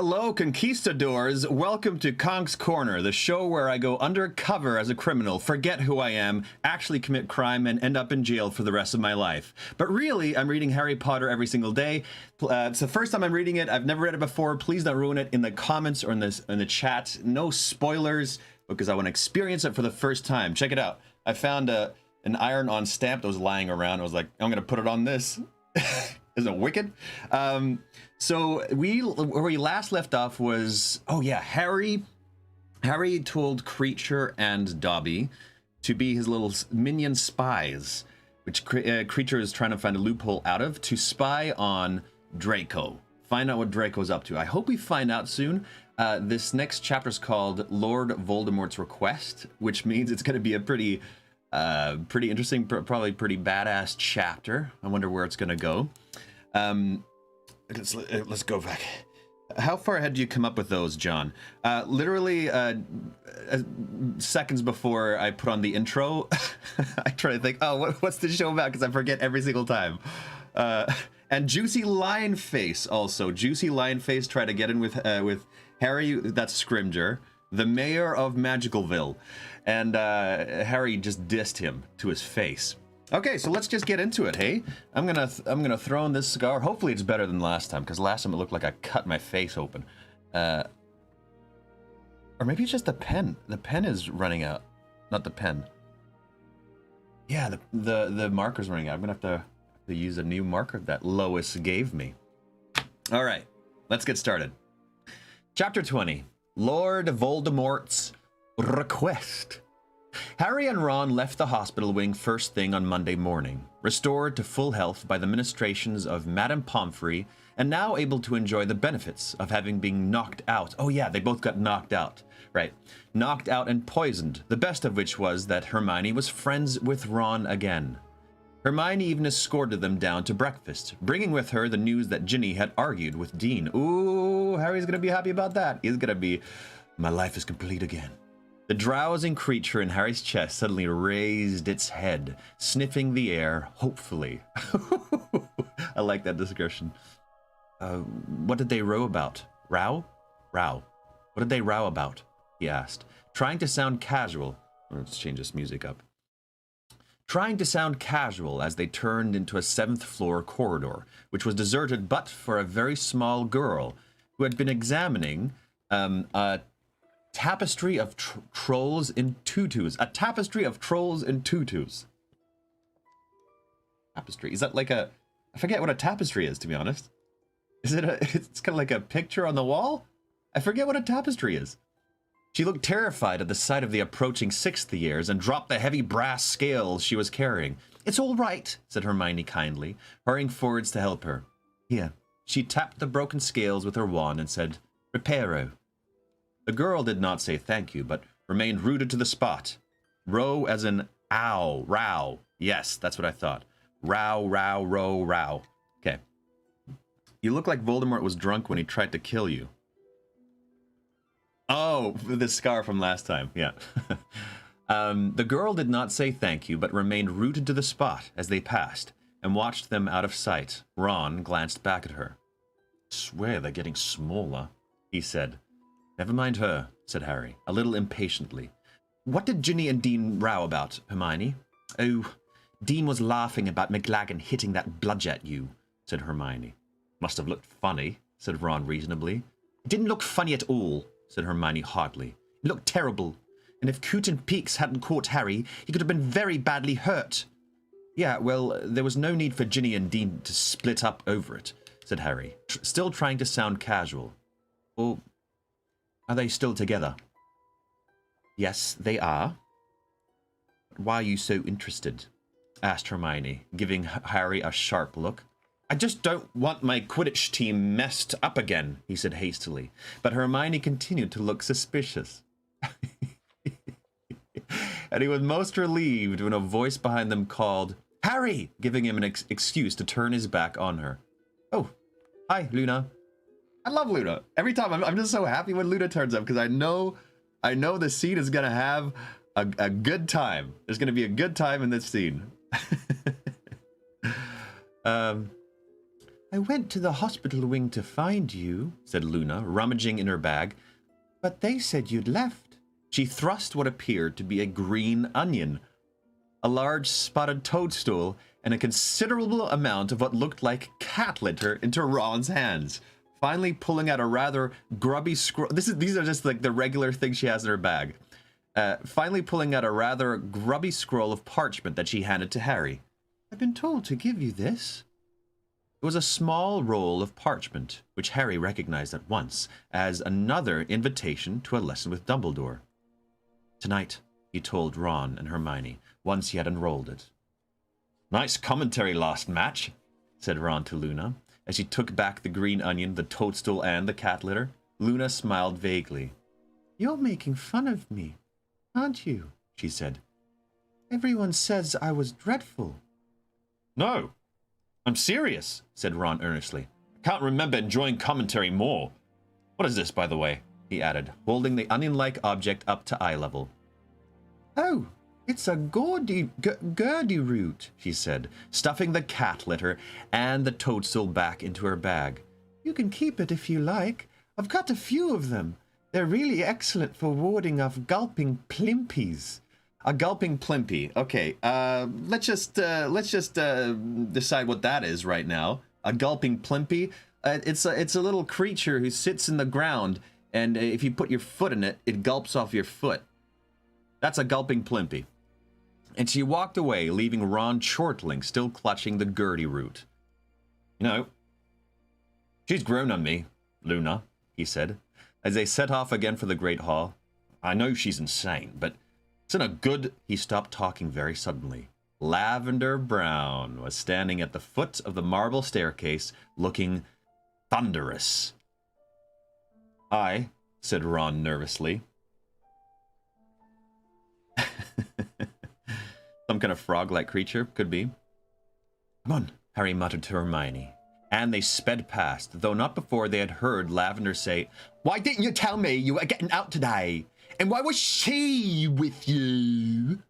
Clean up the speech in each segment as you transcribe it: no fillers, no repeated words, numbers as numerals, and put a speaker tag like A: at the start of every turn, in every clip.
A: Hello, conquistadors. Welcome to Conk's Corner, the show where I go undercover as a criminal, forget who I am, actually commit crime, and end up in jail for the rest of my life. But really, I'm reading Harry Potter every single day. It's the first time I'm reading it. I've never read it before. Please don't ruin it in the comments or in the chat. No spoilers, because I want to experience it for the first time. Check it out. I found an iron-on stamp that was lying around. I was like, I'm going to put it on this. Isn't it wicked? So where we last left off was, oh yeah, Harry told Creature and Dobby to be his little minion spies, which Creature is trying to find a loophole out of, to spy on Draco. Find out what Draco's up to. I hope we find out soon. This next chapter is called Lord Voldemort's Request, which means it's going to be a pretty interesting, probably pretty badass chapter. I wonder where it's going to go. Let's go back. How far ahead do you come up with those, John? Literally seconds before I put on the intro, I try to think, oh, what's the show about? Because I forget every single time. And Juicy Lionface also. Juicy Lionface tried to get in with Harry, that's Scrimger, the mayor of Magicalville. And Harry just dissed him to his face. Okay, so let's just get into it, hey? I'm gonna throw in this cigar. Hopefully it's better than last time, because last time it looked like I cut my face open. Or maybe it's just the pen. The pen is running out. Not the pen. Yeah, the marker's running out. I'm gonna have to use a new marker that Lois gave me. All right, let's get started. Chapter 20, Lord Voldemort's Request. Harry and Ron left the hospital wing first thing on Monday morning, restored to full health by the ministrations of Madame Pomfrey, and now able to enjoy the benefits of having been knocked out. Oh yeah, they both got knocked out. Right. Knocked out and poisoned, the best of which was that Hermione was friends with Ron again. Hermione even escorted them down to breakfast, bringing with her the news that Ginny had argued with Dean. Ooh, Harry's gonna be happy about that. He's gonna be, my life is complete again. The drowsing creature in Harry's chest suddenly raised its head, sniffing the air, hopefully. I like that description. What did they row about? Row? Row. What did they row about? He asked, trying to sound casual. Let's change this music up. Trying to sound casual as they turned into a 7th floor corridor, which was deserted but for a very small girl who had been examining a tapestry of trolls in tutus. A tapestry of trolls in tutus. Tapestry. Is that like a... I forget what a tapestry is, to be honest. Is it a... It's kind of like a picture on the wall? I forget what a tapestry is. She looked terrified at the sight of the approaching 6th years and dropped the heavy brass scales she was carrying. It's all right, said Hermione kindly, hurrying forwards to help her. Here. She tapped the broken scales with her wand and said, Reparo. The girl did not say thank you, but remained rooted to the spot. Row as in ow, row. Yes, that's what I thought. Row, row, row, row. Okay. You look like Voldemort was drunk when he tried to kill you. Oh, the scar from last time, yeah. The girl did not say thank you, but remained rooted to the spot as they passed, and watched them out of sight. Ron glanced back at her. Swear they're getting smaller, he said. Never mind her, said Harry, a little impatiently. What did Ginny and Dean row about, Hermione? Oh, Dean was laughing about McLaggen hitting that bludge at you, said Hermione. Must have looked funny, said Ron reasonably. It didn't look funny at all, said Hermione hotly. It looked terrible, and if Coot and Peaks hadn't caught Harry, he could have been very badly hurt. Yeah, well, there was no need for Ginny and Dean to split up over it, said Harry, still trying to sound casual. Or are they still together? Yes, they are. Why are you so interested? Asked Hermione, giving Harry a sharp look. I just don't want my Quidditch team messed up again, he said hastily, but Hermione continued to look suspicious. And he was most relieved when a voice behind them called, Harry, giving him an excuse to turn his back on her. Oh, hi, Luna. I love Luna. Every time I'm just so happy when Luna turns up because I know the scene is gonna have a good time. There's gonna be a good time in this scene. I went to the hospital wing to find you, said Luna, rummaging in her bag, but they said you'd left. She thrust what appeared to be a green onion, a large spotted toadstool, and a considerable amount of what looked like cat litter into Ron's hands, finally pulling out a rather grubby scroll. These are just like the regular things she has in her bag. Finally pulling out a rather grubby scroll of parchment that she handed to Harry. I've been told to give you this. It was a small roll of parchment, which Harry recognized at once as another invitation to a lesson with Dumbledore. Tonight, he told Ron and Hermione, once he had unrolled it. Nice commentary last match, said Ron to Luna, as she took back the green onion, the toadstool, and the cat litter. Luna smiled vaguely. You're making fun of me, aren't you? She said. Everyone says I was dreadful. No, I'm serious, said Ron earnestly. I can't remember enjoying commentary more. What is this, by the way? He added, holding the onion-like object up to eye level. Oh, it's a gurdy root, she said, stuffing the cat litter and the toadstool back into her bag. You can keep it if you like. I've got a few of them. They're really excellent for warding off gulping plimpies. A gulping plimpy. Okay, let's just decide what that is right now. A gulping plimpy. It's a little creature who sits in the ground, and if you put your foot in it, it gulps off your foot. That's a gulping plimpy. And she walked away, leaving Ron chortling, still clutching the gurdy root. You know, she's grown on me, Luna, he said, as they set off again for the Great Hall. I know she's insane, but it's in a good... He stopped talking very suddenly. Lavender Brown was standing at the foot of the marble staircase, looking thunderous. I, said Ron nervously. Some kind of frog-like creature, could be. Come on, Harry muttered to Hermione. And they sped past, though not before they had heard Lavender say, Why didn't you tell me you were getting out today? And why was she with you?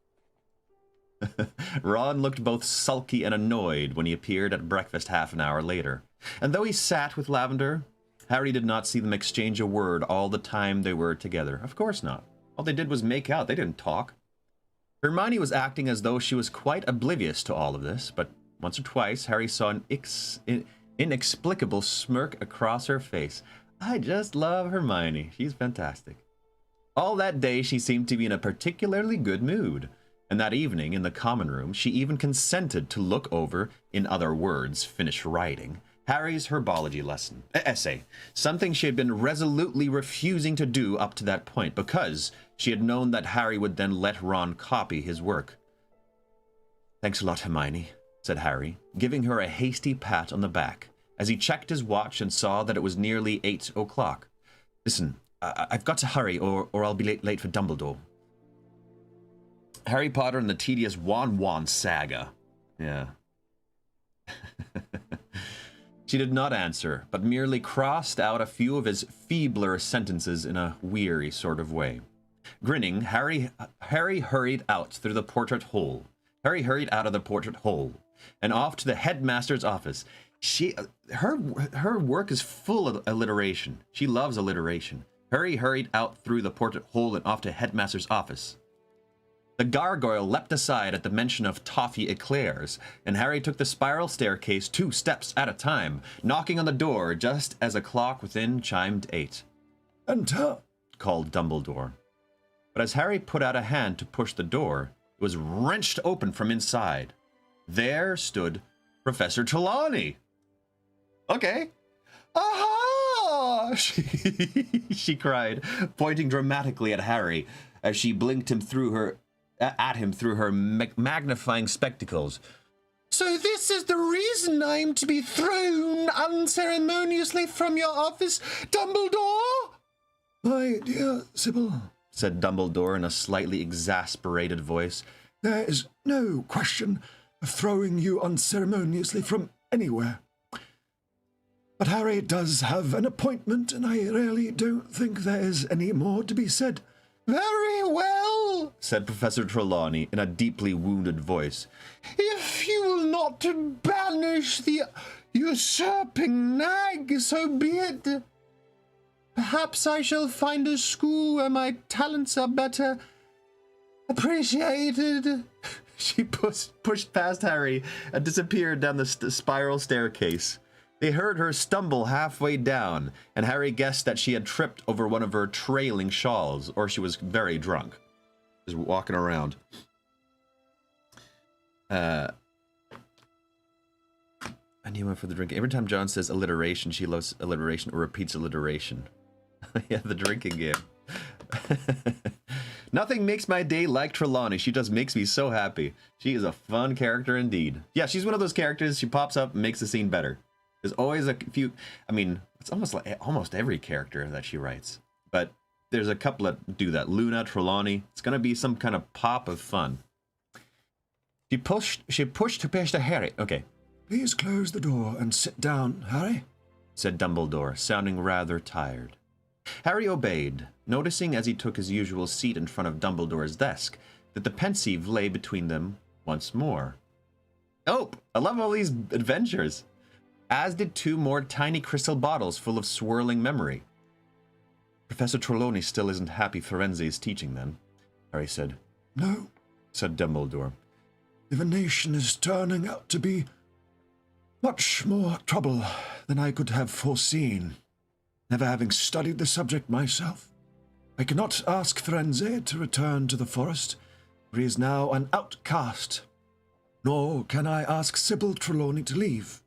A: Ron looked both sulky and annoyed when he appeared at breakfast half an hour later. And though he sat with Lavender, Harry did not see them exchange a word all the time they were together. Of course not. All they did was make out. They didn't talk. Hermione was acting as though she was quite oblivious to all of this, but once or twice Harry saw an inexplicable smirk across her face. I just love Hermione. She's fantastic. All that day she seemed to be in a particularly good mood, and that evening in the common room she even consented to look over, in other words, finish writing, Harry's herbology essay, something she had been resolutely refusing to do up to that point, because she had known that Harry would then let Ron copy his work. Thanks a lot, Hermione, said Harry, giving her a hasty pat on the back, as he checked his watch and saw that it was nearly 8 o'clock. Listen, I've got to hurry, or I'll be late for Dumbledore. Harry Potter and the Tedious Won Saga. Yeah. She did not answer, but merely crossed out a few of his feebler sentences in a weary sort of way. Grinning, Harry hurried out through the portrait hole. Harry hurried out of the portrait hole and off to the headmaster's office. Her work is full of alliteration. She loves alliteration. Harry hurried out through the portrait hole and off to headmaster's office. The gargoyle leapt aside at the mention of toffee eclairs, and Harry took the spiral staircase 2 steps at a time, knocking on the door just as a clock within chimed 8. Enter, called Dumbledore. But as Harry put out a hand to push the door, it was wrenched open from inside. There stood Professor Trelawney. Okay. Aha! She cried, pointing dramatically at Harry as she blinked at him through her magnifying spectacles. So this is the reason I'm to be thrown unceremoniously from your office, Dumbledore? My dear Sybil, said Dumbledore in a slightly exasperated voice, there is no question of throwing you unceremoniously from anywhere. But Harry does have an appointment, and I really don't think there is any more to be said. Very well, said Professor Trelawney in a deeply wounded voice. If you will not banish the usurping nag, so be it. Perhaps I shall find a school where my talents are better appreciated. She pushed past Harry and disappeared down the spiral staircase. They heard her stumble halfway down, and Harry guessed that she had tripped over one of her trailing shawls, or she was very drunk. Just walking around. I need one for the drink. Every time John says alliteration, she loves alliteration or repeats alliteration. Yeah, the drinking game. Nothing makes my day like Trelawney. She just makes me so happy. She is a fun character indeed. Yeah, she's one of those characters. She pops up and makes the scene better. There's always a few. I mean, it's almost like almost every character that she writes. But there's a couple that do that. Luna, Trelawney. It's gonna be some kind of pop of fun. She pushed past Harry. Okay.
B: Please close the door and sit down, Harry,
A: said Dumbledore, sounding rather tired. Harry obeyed, noticing as he took his usual seat in front of Dumbledore's desk that the pensieve lay between them once more. Oh, I love all these adventures. As did 2 more tiny crystal bottles full of swirling memory. Professor Trelawney still isn't happy Firenze is teaching then, Harry said.
B: No,
A: said Dumbledore.
B: Divination is turning out to be much more trouble than I could have foreseen. Never having studied the subject myself, I cannot ask Firenze to return to the forest, where he is now an outcast, nor can I ask Sybil Trelawney to leave.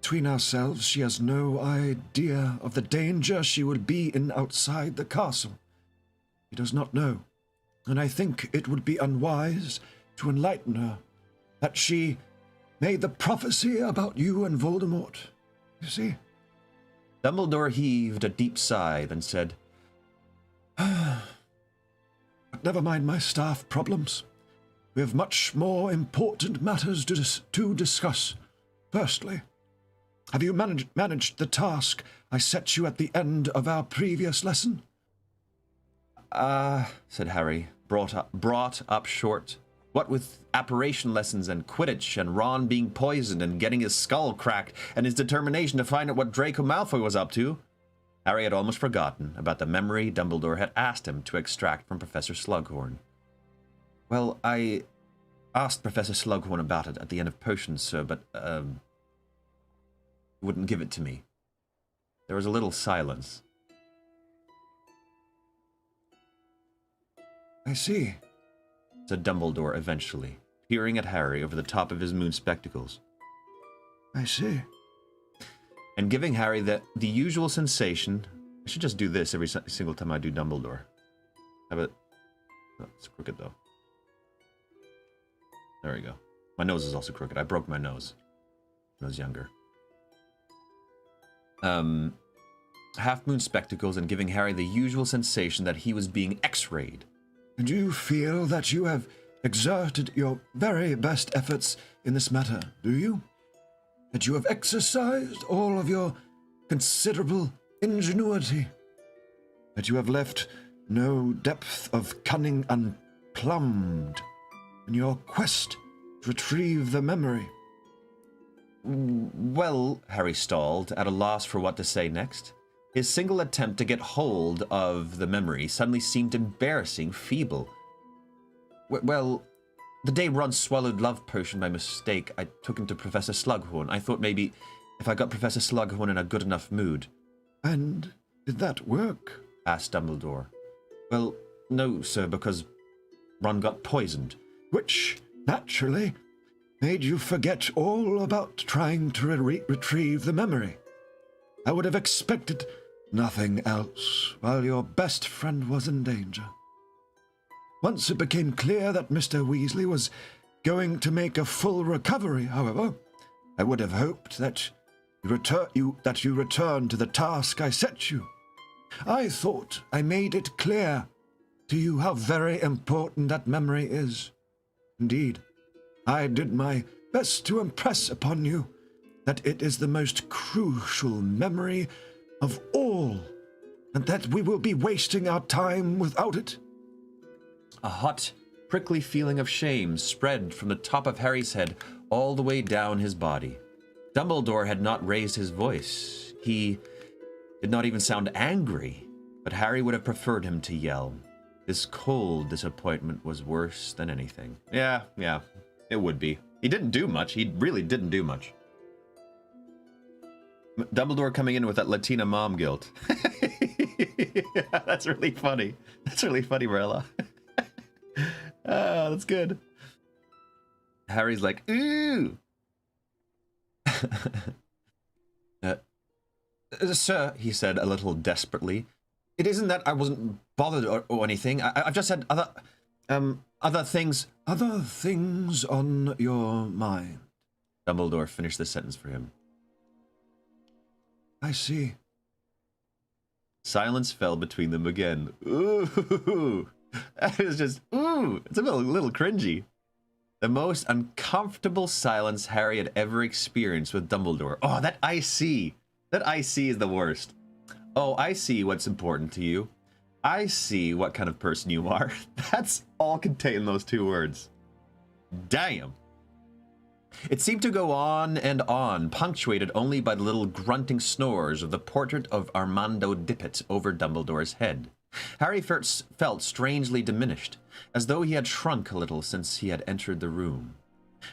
B: Between ourselves, she has no idea of the danger she would be in outside the castle. She does not know, and I think it would be unwise to enlighten her that she made the prophecy about you and Voldemort, you see.
A: Dumbledore heaved a deep sigh, then said,
B: But never mind my staff problems. We have much more important matters to discuss. Firstly, have you managed the task I set you at the end of our previous lesson?
A: Said Harry, brought up short. What with apparition lessons and Quidditch and Ron being poisoned and getting his skull cracked and his determination to find out what Draco Malfoy was up to, Harry had almost forgotten about the memory Dumbledore had asked him to extract from Professor Slughorn. Well, I asked Professor Slughorn about it at the end of potions, sir, but, he wouldn't give it to me. There was a little silence.
B: I see,
A: said Dumbledore eventually, peering at Harry over the top of his moon spectacles.
B: I see.
A: And giving Harry the usual sensation. I should just do this every single time I do Dumbledore. Have it. Oh, it's crooked though. There we go. My nose is also crooked. I broke my nose when I was younger. Half moon spectacles and giving Harry the usual sensation that he was being X-rayed.
B: And you feel that you have exerted your very best efforts in this matter, do you? That you have exercised all of your considerable ingenuity? That you have left no depth of cunning unplumbed in your quest to retrieve the memory?
A: Well, Harry stalled, at a loss for what to say next. His single attempt to get hold of the memory suddenly seemed embarrassing feeble. Well, the day Ron swallowed love potion by mistake, I took him to Professor Slughorn. I thought maybe if I got Professor Slughorn in a good enough mood.
B: And did that work?
A: Asked Dumbledore. Well, no, sir, because Ron got poisoned.
B: Which, naturally, made you forget all about trying to retrieve the memory. I would have expected nothing else while your best friend was in danger. Once it became clear that Mr. Weasley was going to make a full recovery, however, I would have hoped that you return to the task I set you. I thought I made it clear to you how very important that memory is. Indeed, I did my best to impress upon you that it is the most crucial memory of all, and that we will be wasting our time without it.
A: A hot, prickly feeling of shame spread from the top of Harry's head all the way down his body. Dumbledore had not raised his voice. He did not even sound angry, but Harry would have preferred him to yell. This cold disappointment was worse than anything. Yeah, it would be. He didn't do much. He really didn't do much. Dumbledore coming in with that Latina mom guilt. Yeah, that's really funny. That's really funny, Marilla. That's good. Harry's like, ooh. Sir, he said a little desperately, it isn't that I wasn't bothered or anything. I've just had other things.
B: Other things on your mind.
A: Dumbledore finished the sentence for him.
B: I see.
A: Silence fell between them again. Ooh. That is just, ooh. It's a little cringy. The most uncomfortable silence Harry had ever experienced with Dumbledore. Oh, that I see. That I see is the worst. Oh, I see what's important to you. I see what kind of person you are. That's all contained in those two words. Damn. It seemed to go on and on, punctuated only by the little grunting snores of the portrait of Armando Dippet over Dumbledore's head. Harry felt strangely diminished, as though he had shrunk a little since he had entered the room.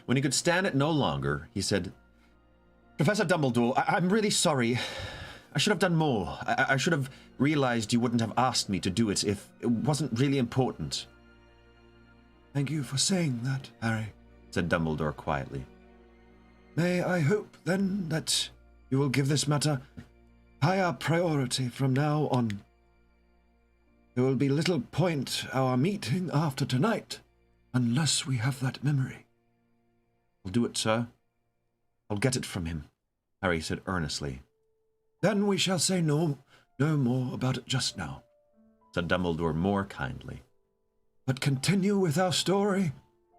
A: When he could stand it no longer, he said, Professor Dumbledore, I'm really sorry. I should have done more. I should have realized you wouldn't have asked me to do it if it wasn't really important.
B: Thank you for saying that, Harry,
A: said Dumbledore quietly.
B: May I hope, then, that you will give this matter higher priority from now on. There will be little point our meeting after tonight, unless we have that memory.
A: I'll do it, sir. I'll get it from him, Harry said earnestly.
B: Then we shall say no more about it just now,
A: said Dumbledore more kindly.
B: But continue with our story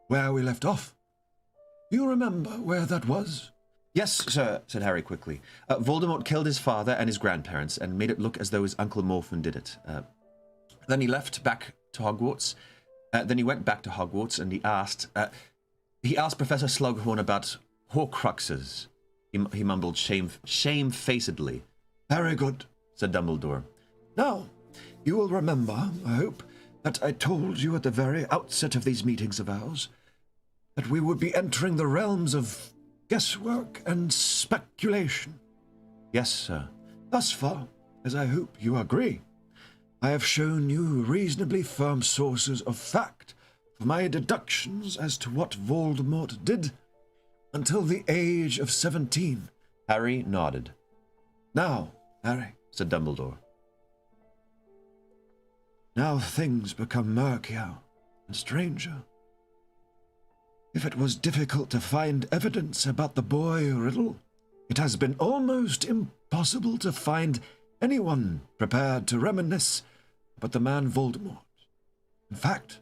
B: where we left off. You remember where that was?
A: Yes, sir, said Harry quickly. Voldemort killed his father and his grandparents and made it look as though his Uncle Morphin did it. Then he left back to Hogwarts. Then he went back to Hogwarts and he asked Professor Slughorn about Horcruxes. He mumbled shamefacedly.
B: Very good,
A: said Dumbledore.
B: Now, you will remember, I hope, that I told you at the very outset of these meetings of ours that we would be entering the realms of guesswork and speculation.
A: Yes, sir.
B: Thus far, as I hope you agree, I have shown you reasonably firm sources of fact for my deductions as to what Voldemort did until the age of 17.
A: Harry nodded.
B: Now, Harry,
A: said Dumbledore.
B: Now things become murkier and stranger. If it was difficult to find evidence about the boy Riddle, it has been almost impossible to find anyone prepared to reminisce about the man Voldemort. In fact,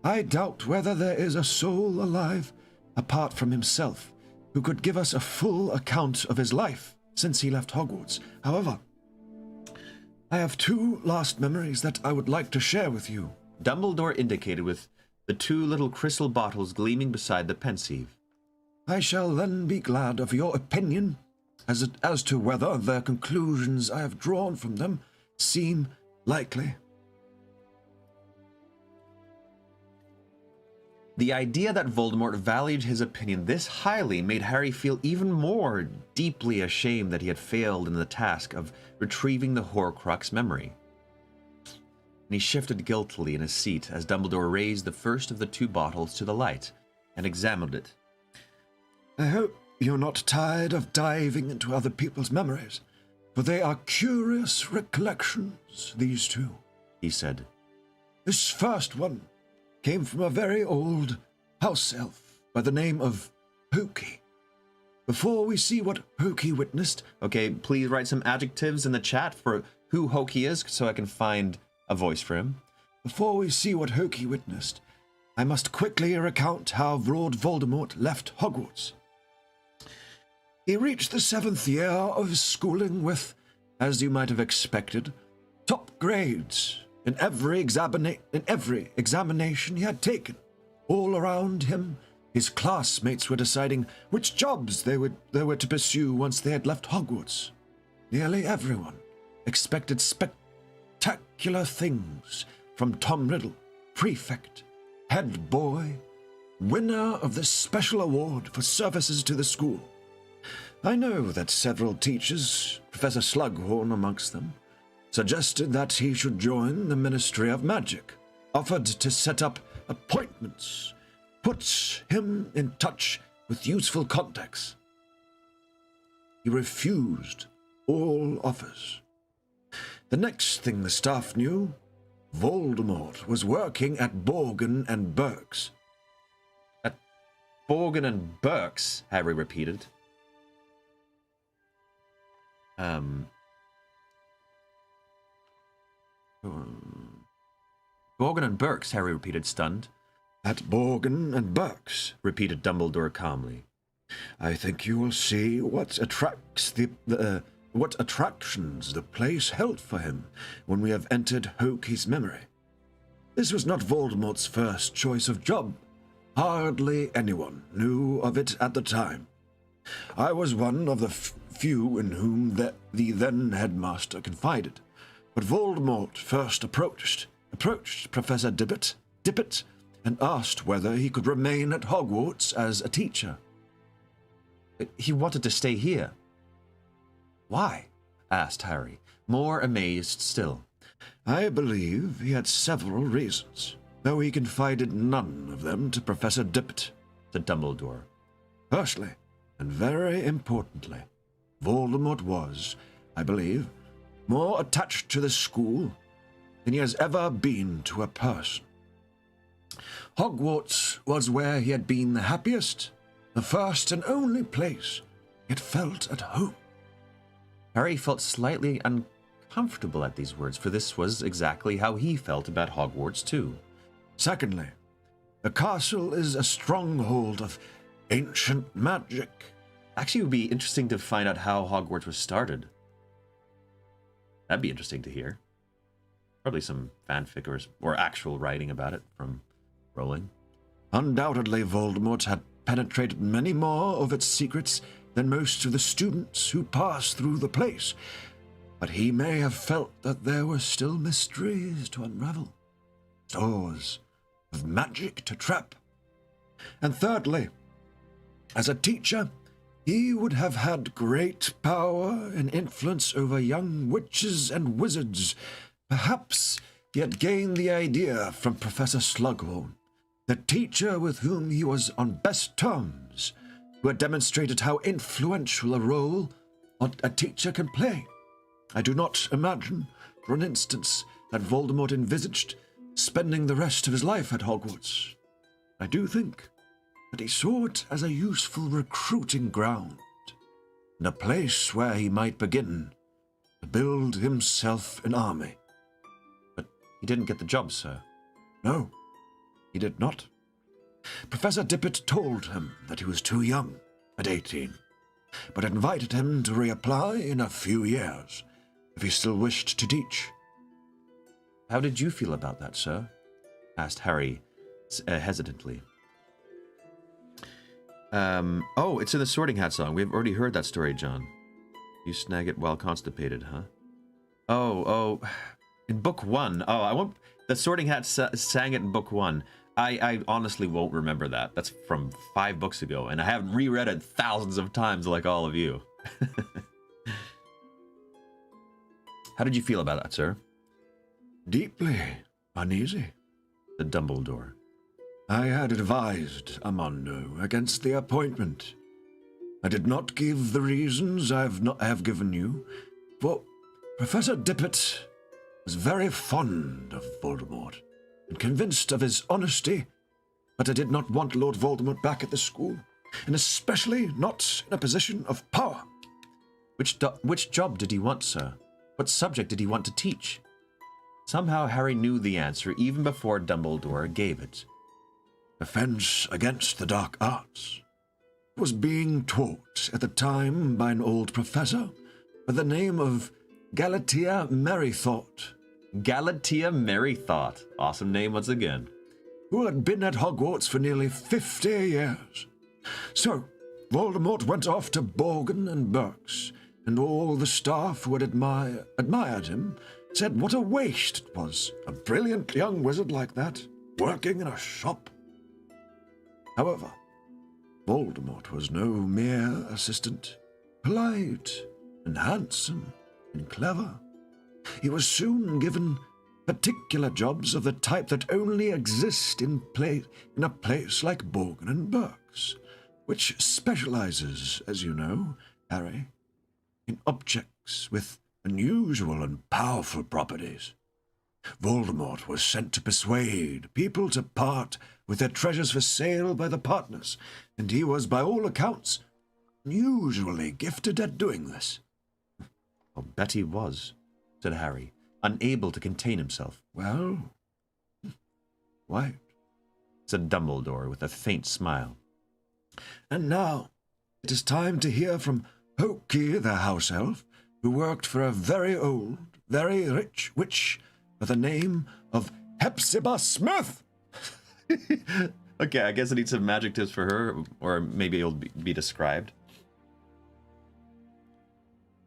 B: I doubt whether there is a soul alive, apart from himself, who could give us a full account of his life since he left Hogwarts. However, I have two last memories that I would like to share with you.
A: Dumbledore indicated with the two little crystal bottles gleaming beside the pensieve.
B: I shall then be glad of your opinion as to whether the conclusions I have drawn from them seem likely.
A: The idea that Voldemort valued his opinion this highly made Harry feel even more deeply ashamed that he had failed in the task of retrieving the Horcrux memory. And he shifted guiltily in his seat as Dumbledore raised the first of the two bottles to the light and examined it.
B: I hope you're not tired of diving into other people's memories, for they are curious recollections, these two,
A: he said.
B: This first one came from a very old house elf by the name of Hokey. Before we see what Hokey witnessed...
A: Okay, please write some adjectives in the chat for who Hokey is so I can find a voice for him.
B: Before we see what Hokey witnessed, I must quickly recount how Lord Voldemort left Hogwarts. He reached the 7th year of his schooling with, as you might have expected, top grades in every examination he had taken. All around him, his classmates were deciding which jobs they were to pursue once they had left Hogwarts. Nearly everyone expected spectacular things from Tom Riddle, prefect, head boy, winner of the special award for services to the school. I know that several teachers, Professor Slughorn amongst them, suggested that he should join the Ministry of Magic, offered to set up appointments, put him in touch with useful contacts. He refused all offers. The next thing the staff knew, Voldemort was working at Borgin and Burke's.
A: At Borgin and Burke's, Harry repeated. Borgin and Burke's, Harry repeated, stunned.
B: At Borgin and Burke's,
A: repeated Dumbledore calmly.
B: I think you will see what attractions the place held for him when we have entered Hokey's memory. This was not Voldemort's first choice of job. Hardly anyone knew of it at the time. I was one of the few in whom the then headmaster confided, but Voldemort first approached Professor Dippet and asked whether he could remain at Hogwarts as a teacher.
A: He wanted to stay here. Why? Asked Harry, more amazed still.
B: I believe he had several reasons, though he confided none of them to Professor Dippet,
A: said Dumbledore.
B: Firstly, and very importantly, Voldemort was, I believe, more attached to the school than he has ever been to a person. Hogwarts was where he had been the happiest, the first and only place he had felt at home.
A: Harry felt slightly uncomfortable at these words, for this was exactly how he felt about Hogwarts too.
B: Secondly, the castle is a stronghold of ancient magic.
A: Actually, it would be interesting to find out how Hogwarts was started. That'd be interesting to hear. Probably some fanfic or actual writing about it from Rowling.
B: Undoubtedly, Voldemort had penetrated many more of its secrets than most of the students who passed through the place, but he may have felt that there were still mysteries to unravel, stores of magic to trap. And thirdly, as a teacher, he would have had great power and influence over young witches and wizards. Perhaps he had gained the idea from Professor Slughorn, the teacher with whom he was on best terms, who had demonstrated how influential a role a teacher can play. I do not imagine, for an instance, that Voldemort envisaged spending the rest of his life at Hogwarts. I do think that he saw it as a useful recruiting ground, and a place where he might begin to build himself an army.
A: But he didn't get the job, sir.
B: No, he did not. Professor Dippet told him that he was too young at 18, but invited him to reapply in a few years if he still wished to teach.
A: How did you feel about that, sir? Asked Harry hesitantly. Oh, it's in the Sorting Hat song. We've already heard that story, John. You snag it while constipated, huh? Oh, in book 1. Oh, I won't. The Sorting Hat sang it in book 1. I honestly won't remember that. That's from 5 books ago, and I haven't reread it thousands of times like all of you. How did you feel about that, sir?
B: Deeply uneasy,
A: said Dumbledore.
B: I had advised Amondo against the appointment. I did not give the reasons I have given you, for Professor Dippet was very fond of Voldemort and convinced of his honesty, but I did not want Lord Voldemort back at the school, and especially not in a position of power.
A: Which job did he want, sir? What subject did he want to teach? Somehow Harry knew the answer even before Dumbledore gave it.
B: Defense against the dark arts. It was being taught at the time by an old professor by the name of Galatea Merrythought.
A: Galatea Merrythought. Awesome name once again.
B: Who had been at Hogwarts for nearly 50 years. So, Voldemort went off to Borgin and Burke's, and all the staff who had admired him said what a waste it was, a brilliant young wizard like that, working in a shop. However, Voldemort was no mere assistant, polite and handsome and clever. He was soon given particular jobs of the type that only exist in a place like Borgin and Burke's, which specializes, as you know, Harry, in objects with unusual and powerful properties. Voldemort was sent to persuade people to part with their treasures for sale by the partners, and he was, by all accounts, unusually gifted at doing this.
A: I'll bet he was, said Harry, unable to contain himself.
B: Well, what?
A: Said Dumbledore with a faint smile.
B: And now, it is time to hear from Hokey the house elf, who worked for a very old, very rich witch by the name of Hepzibah Smith.
A: Okay, I guess I need some magic tips for her, or maybe it'll be described.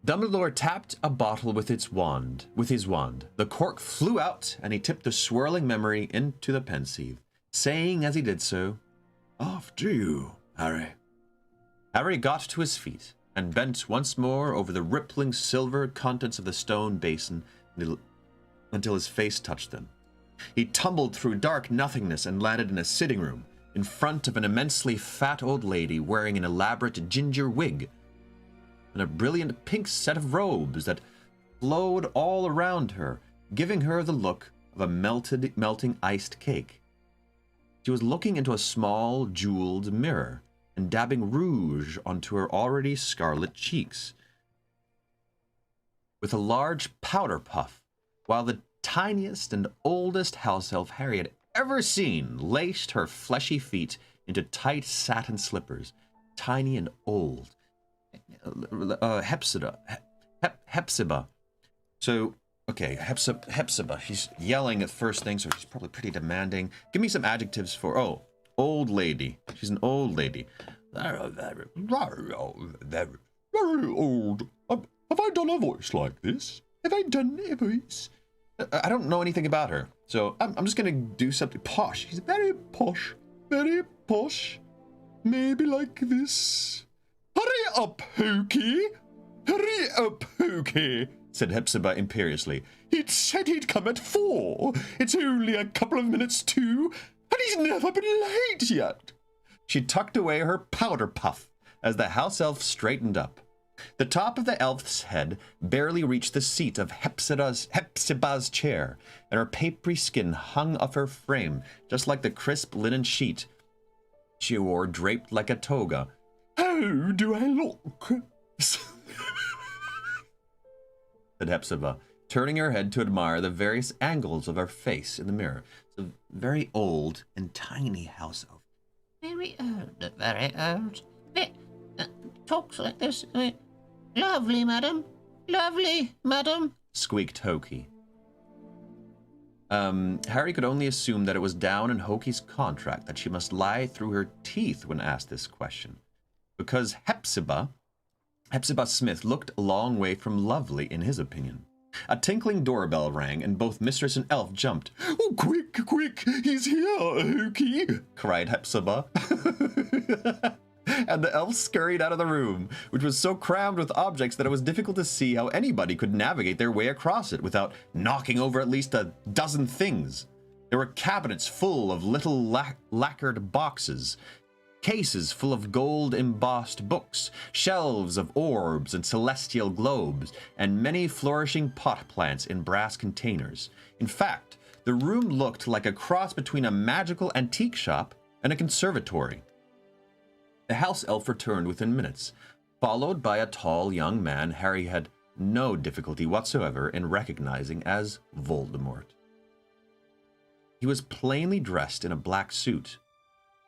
A: Dumbledore tapped a bottle with his wand. The cork flew out, and he tipped the swirling memory into the pensieve, saying as he did so,
B: "After you, Harry."
A: Harry got to his feet and bent once more over the rippling silver contents of the stone basin until his face touched them. He tumbled through dark nothingness and landed in a sitting room in front of an immensely fat old lady wearing an elaborate ginger wig and a brilliant pink set of robes that flowed all around her, giving her the look of a melting iced cake. She was looking into a small, jeweled mirror and dabbing rouge onto her already scarlet cheeks with a large powder puff, while the tiniest and oldest house elf Harry had ever seen laced her fleshy feet into tight satin slippers, tiny and old. Hepzibah. So, okay, Hepzibah. She's yelling at first thing, so she's probably pretty demanding. Give me some adjectives for, old lady. She's an old lady.
C: Very old. Have I done a voice like this? Have I done a voice?
A: I don't know anything about her, so I'm just gonna do something posh.
C: She's very posh. Very posh. Maybe like this. Hurry up, Hokey! Hurry up, Hokey!
A: Said Hepzibah imperiously.
C: He'd said he'd come at 4. It's only a couple of minutes to, and he's never been late yet.
A: She tucked away her powder puff as the house elf straightened up. The top of the elf's head barely reached the seat of Hepzibah's chair, and her papery skin hung off her frame, just like the crisp linen sheet she wore draped like a toga.
C: How do I look?
A: Said Hepzibah, turning her head to admire the various angles of her face in the mirror. It's a very old and tiny house elf.
D: Very old, very old. Talks like this. Lovely, madam. Lovely, madam.
A: Squeaked Hokey. Harry could only assume that it was down in Hokey's contract that she must lie through her teeth when asked this question, because Hepzibah Smith looked a long way from lovely in his opinion. A tinkling doorbell rang, and both mistress and elf jumped.
C: "Oh, quick, quick! He's here, Hokey!"
A: cried Hepzibah. And the elf scurried out of the room, which was so crammed with objects that it was difficult to see how anybody could navigate their way across it without knocking over at least a dozen things. There were cabinets full of little lacquered boxes, cases full of gold-embossed books, shelves of orbs and celestial globes, and many flourishing pot plants in brass containers. In fact, the room looked like a cross between a magical antique shop and a conservatory. The house elf returned within minutes, followed by a tall young man Harry had no difficulty whatsoever in recognizing as Voldemort. He was plainly dressed in a black suit.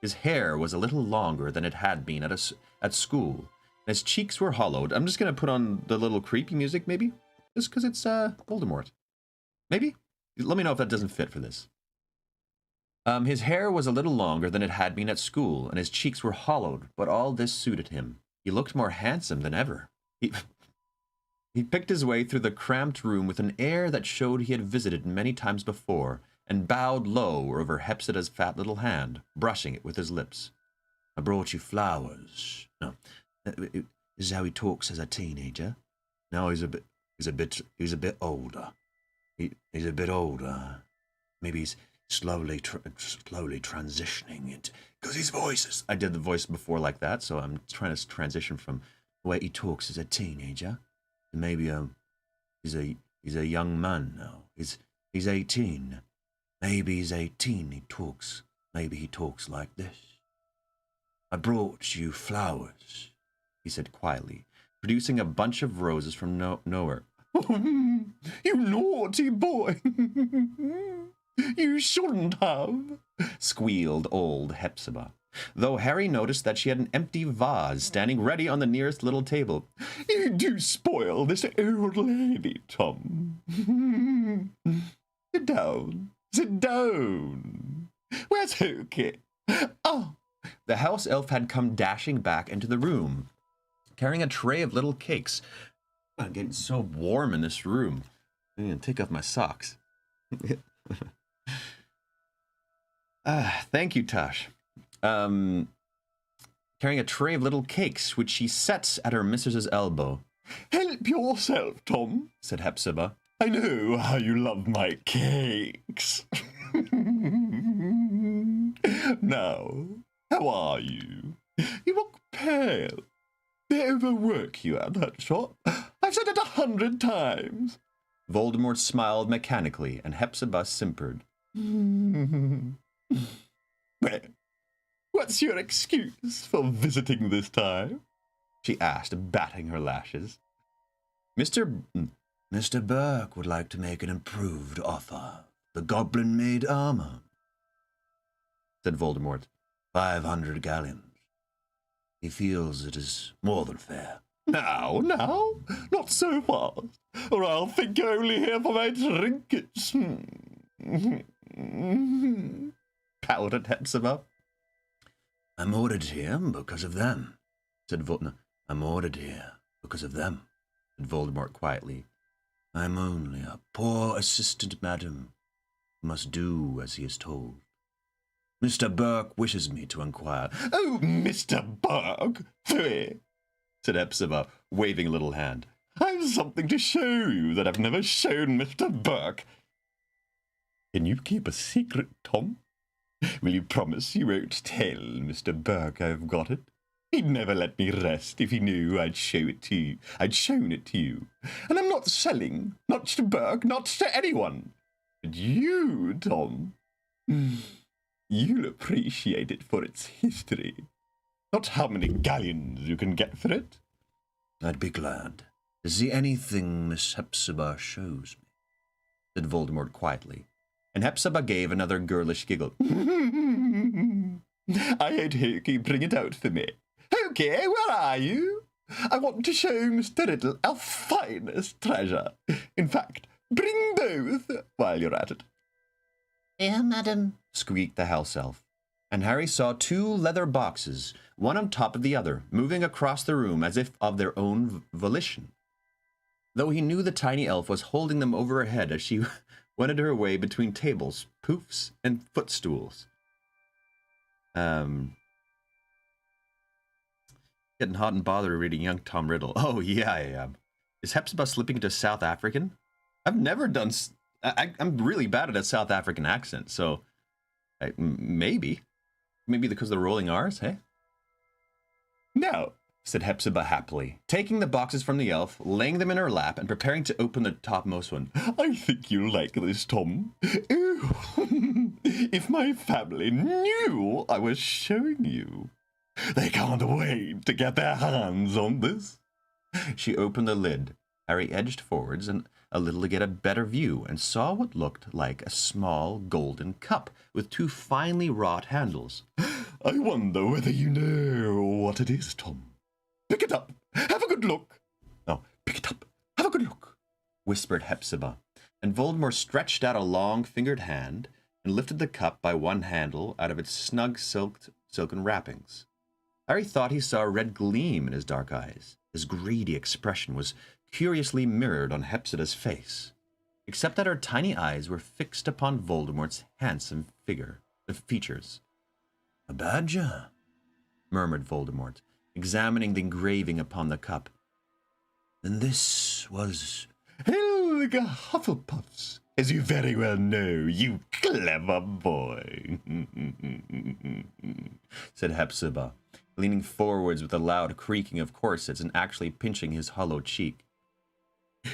A: His hair was a little longer than it had been at school, and his cheeks were hollowed. I'm just going to put on the little creepy music, maybe? Just because it's Voldemort. Maybe? Let me know if that doesn't fit for this. His hair was a little longer than it had been at school, and his cheeks were hollowed, but all this suited him. He looked more handsome than ever. He picked his way through the cramped room with an air that showed he had visited many times before, and bowed low over Hepzibah's fat little hand, brushing it with his lips. I brought you flowers. No, this is how he talks as a teenager. Now he's a bit older. He's a bit older. Maybe he's slowly transitioning into, because his voice is, I did the voice before like that, so I'm trying to transition from the way he talks as a teenager. Maybe he's a young man now. He's 18. Maybe he's 18. Maybe he talks like this. I brought you flowers, he said quietly, producing a bunch of roses from nowhere.
C: You naughty boy. You shouldn't have,
A: squealed old Hepzibah, though Harry noticed that she had an empty vase standing ready on the nearest little table.
C: You do spoil this old lady, Tom. Sit down. Sit down. Where's Hokey? Oh.
A: The house elf had come dashing back into the room, carrying a tray of little cakes. I'm getting so warm in this room. I'm going to take off my socks. Thank you, Tosh. Carrying a tray of little cakes, which she sets at her mistress's elbow.
C: Help yourself, Tom, said Hepzibah. I know how you love my cakes. Now, how are you? You look pale. They overwork you at that shop. I've said it 100 times.
A: Voldemort smiled mechanically, and Hepzibah simpered.
C: Well, what's your excuse for visiting this time?
A: She asked, batting her lashes. Mr.
B: Burke would like to make an improved offer. The goblin-made armor,
A: said Voldemort.
B: 500 galleons. He feels it is more than fair.
C: Now, not so fast, or I'll think you're only here for my trinkets.
A: Pouted Hepzibah.
B: I'm ordered here because of them, said Voldemort. I'm ordered here because of them, said Voldemort quietly. I'm only a poor assistant, madam, who must do as he is told. Mr. Burke wishes me to inquire.
C: Oh, Mr. Burke,
A: said Hepzibah, waving a little hand.
C: I've something to show you that I've never shown Mr. Burke. Can you keep a secret, Tom? Will you promise you won't tell Mr. Burke I've got it? He'd never let me rest if he knew I'd show it to you. I'd shown it to you. And I'm not selling, not to Burke, not to anyone. But you, Tom, you'll appreciate it for its history, not how many galleons you can get for it.
B: I'd be glad to see anything Miss Hepzibah shows me,
A: said Voldemort quietly, and Hepzibah gave another girlish giggle.
C: I had Hokey bring it out for me. Hokey, where are you? I want to show Mr. Riddle our finest treasure. In fact, bring both while you're at it.
D: Dear madam,
A: squeaked the house elf, and Harry saw 2 leather boxes, one on top of the other, moving across the room as if of their own volition, though he knew the tiny elf was holding them over her head as she wended her way between tables, poufs, and footstools. Getting hot and bothered reading young Tom Riddle. Oh, yeah, I am. Is Hepzibah slipping into South African? I've never done... I'm really bad at a South African accent, so... maybe. Maybe because of the rolling R's, hey?
C: No,
A: said Hepzibah happily, taking the boxes from the elf, laying them in her lap, and preparing to open the topmost one.
C: I think you'll like this, Tom. Oh, if my family knew I was showing you. They can't wait to get their hands on this.
A: She opened the lid. Harry edged forwards and a little to get a better view, and saw what looked like a small golden cup with 2 finely wrought handles.
C: I wonder whether you know what it is, Tom. Pick it up. Have a good look.
A: Oh, pick it up. Have a good look, whispered Hepzibah. and Voldemort stretched out a long-fingered hand and lifted the cup by one handle out of its snug silken wrappings. Harry thought he saw a red gleam in his dark eyes. His greedy expression was curiously mirrored on Hepzibah's face, except that her tiny eyes were fixed upon Voldemort's handsome features. "A badger," murmured Voldemort, examining the engraving upon the cup. "Then this was
C: Helga Hufflepuff's, as you very well know, you clever boy,"
A: said Hepzibah, leaning forwards with a loud creaking of corsets and actually pinching his hollow cheek.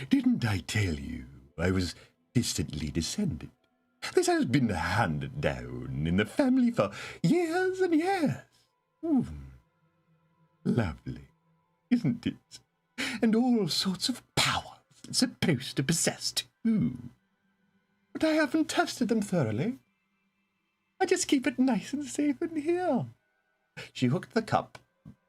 C: "Didn't I tell you I was distantly descended? This has been handed down in the family for years and years. Lovely, isn't it? And all sorts of powers it's supposed to possess, too. But I haven't tested them thoroughly. I just keep it nice and safe in here."
A: She hooked the cup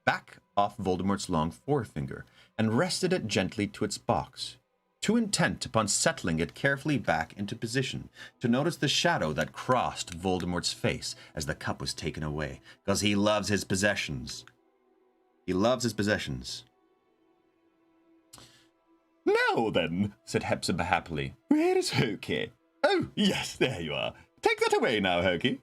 A: back off Voldemort's long forefinger and rested it gently to its box, too intent upon settling it carefully back into position to notice the shadow that crossed Voldemort's face as the cup was taken away, because he loves his possessions. He loves his possessions.
C: "Now then," said Hepzibah happily, "where is Hokey? Oh, yes, there you are. Take that away now, Hokey."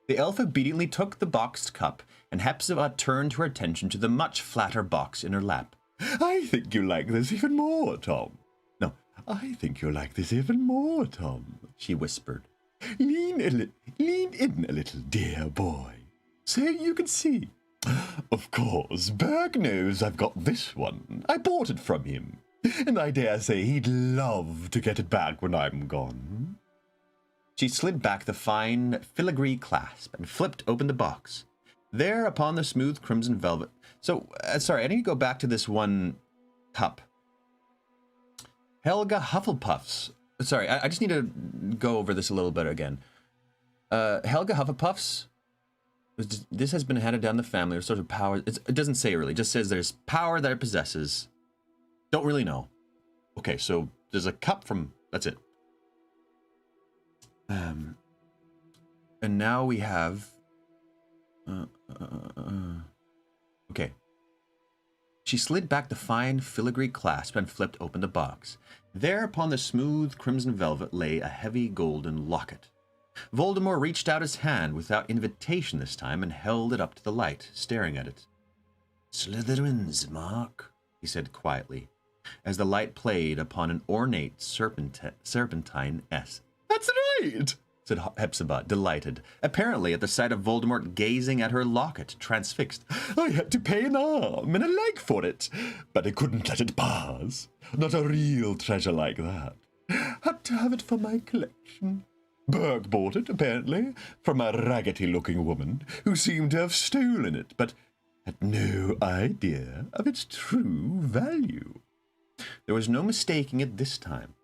A: The elf obediently took the boxed cup, and Hepzibah turned her attention to the much flatter box in her lap.
C: "I think you'll like this even more, Tom. No, I think you'll like this even more, Tom,"
A: she whispered.
C: Lean in a little, dear boy, so you can see. Of course, Berg knows I've got this one. I bought it from him, and I dare say he'd love to get it back when I'm gone."
A: She slid back the fine filigree clasp and flipped open the box. There, upon the smooth crimson velvet... sorry, I need to go back to this one cup. Helga Hufflepuff's... Sorry, I just need to go over this a little bit again. Helga Hufflepuff's... This has been handed down the family, or sort of power... It doesn't say really, it just says there's power that it possesses. Don't really know. Okay, so there's a cup from... That's it. And now we have... Okay. She slid back the fine filigree clasp and flipped open the box. There upon the smooth crimson velvet lay a heavy golden locket. Voldemort reached out his hand without invitation this time and held it up to the light, staring at it. "Slytherin's mark," he said quietly, as the light played upon an ornate serpentine S.
C: "That's right,"
A: said Hepzibah, delighted, apparently at the sight of Voldemort gazing at her locket, transfixed.
C: "I had to pay an arm and a leg for it, but I couldn't let it pass. Not a real treasure like that. Had to have it for my collection. Berg bought it, apparently, from a raggedy-looking woman who seemed to have stolen it, but had no idea of its true value."
A: There was no mistaking it this time.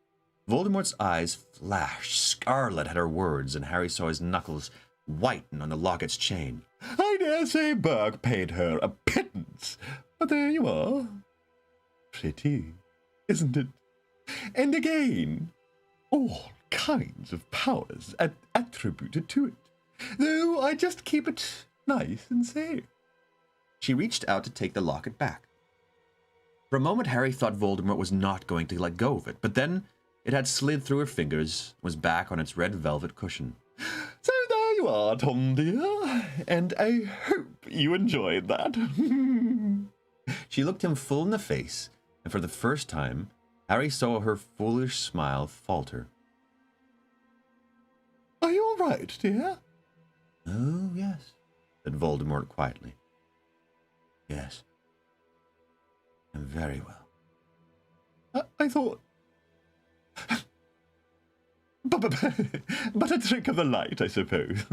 A: Voldemort's eyes flashed scarlet at her words, and Harry saw his knuckles whiten on the locket's chain.
C: "I dare say Berg paid her a pittance, but there you are. Pretty, isn't it? And again, all kinds of powers attributed to it, though I just keep it nice and safe."
A: She reached out to take the locket back. For a moment, Harry thought Voldemort was not going to let go of it, but then it had slid through her fingers, was back on its red velvet cushion.
C: "So there you are, Tom dear, and I hope you enjoyed that."
A: She looked him full in the face, and for the first time, Harry saw her foolish smile falter.
C: "Are you all right, dear?"
A: "Oh, yes," said Voldemort quietly. "Yes, I'm very well."
C: I thought... But a trick of the light, I suppose,"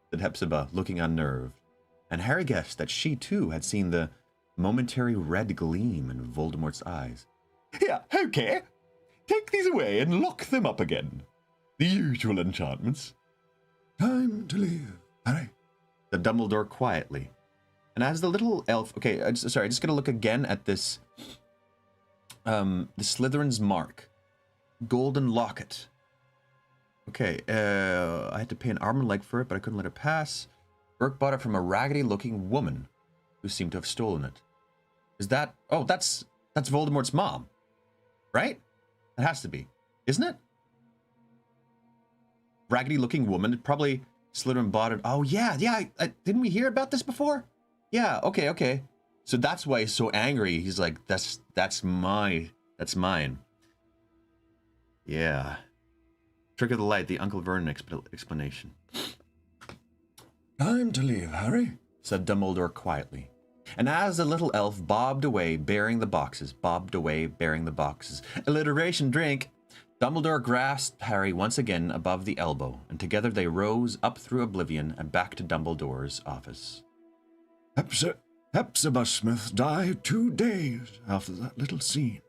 A: said Hepzibah, looking unnerved, and Harry guessed that she too had seen the momentary red gleam in Voldemort's eyes.
C: "Here, okay. Take these away and lock them up again. The usual enchantments."
B: Time to leave, Harry.
A: Said Dumbledore quietly. And as the little elf... Okay, I'm just going to look again at this... the Slytherin's mark. golden locket. Okay, I had to pay an arm and leg for it, but I couldn't let it pass. Burke bought it from a raggedy-looking woman who seemed to have stolen it. Is that... Oh, that's Voldemort's mom. Right? It has to be. Isn't it? Raggedy-looking woman. Probably Slytherin bought it. Oh, yeah. Didn't we hear about this before? Yeah, okay. So that's why he's so angry. He's like, that's mine. Yeah. Trick of the Light, the Uncle Vernon explanation.
B: Time to leave, Harry,
A: said Dumbledore quietly. And as the little elf bobbed away bearing the boxes, alliteration drink, Dumbledore grasped Harry once again above the elbow, and together they rose up through oblivion and back to Dumbledore's office.
B: Hepzibah Smith died 2 days after that little scene,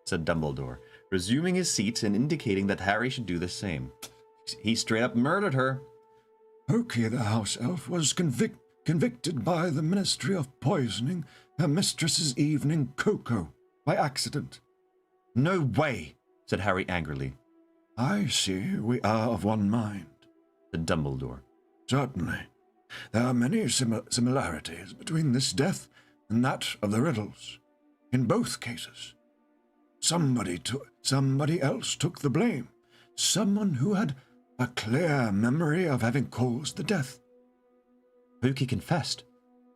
A: said Dumbledore, resuming his seat and indicating that Harry should do the same. He straight up murdered her.
B: Hokey the house elf was convicted by the Ministry of poisoning her mistress's evening cocoa by accident.
A: No way, said Harry angrily.
B: I see we are of one mind,
A: said Dumbledore.
B: Certainly. There are many similarities between this death and that of the Riddles. In both cases, somebody else took the blame. Someone who had a clear memory of having caused the death.
A: Hokey confessed.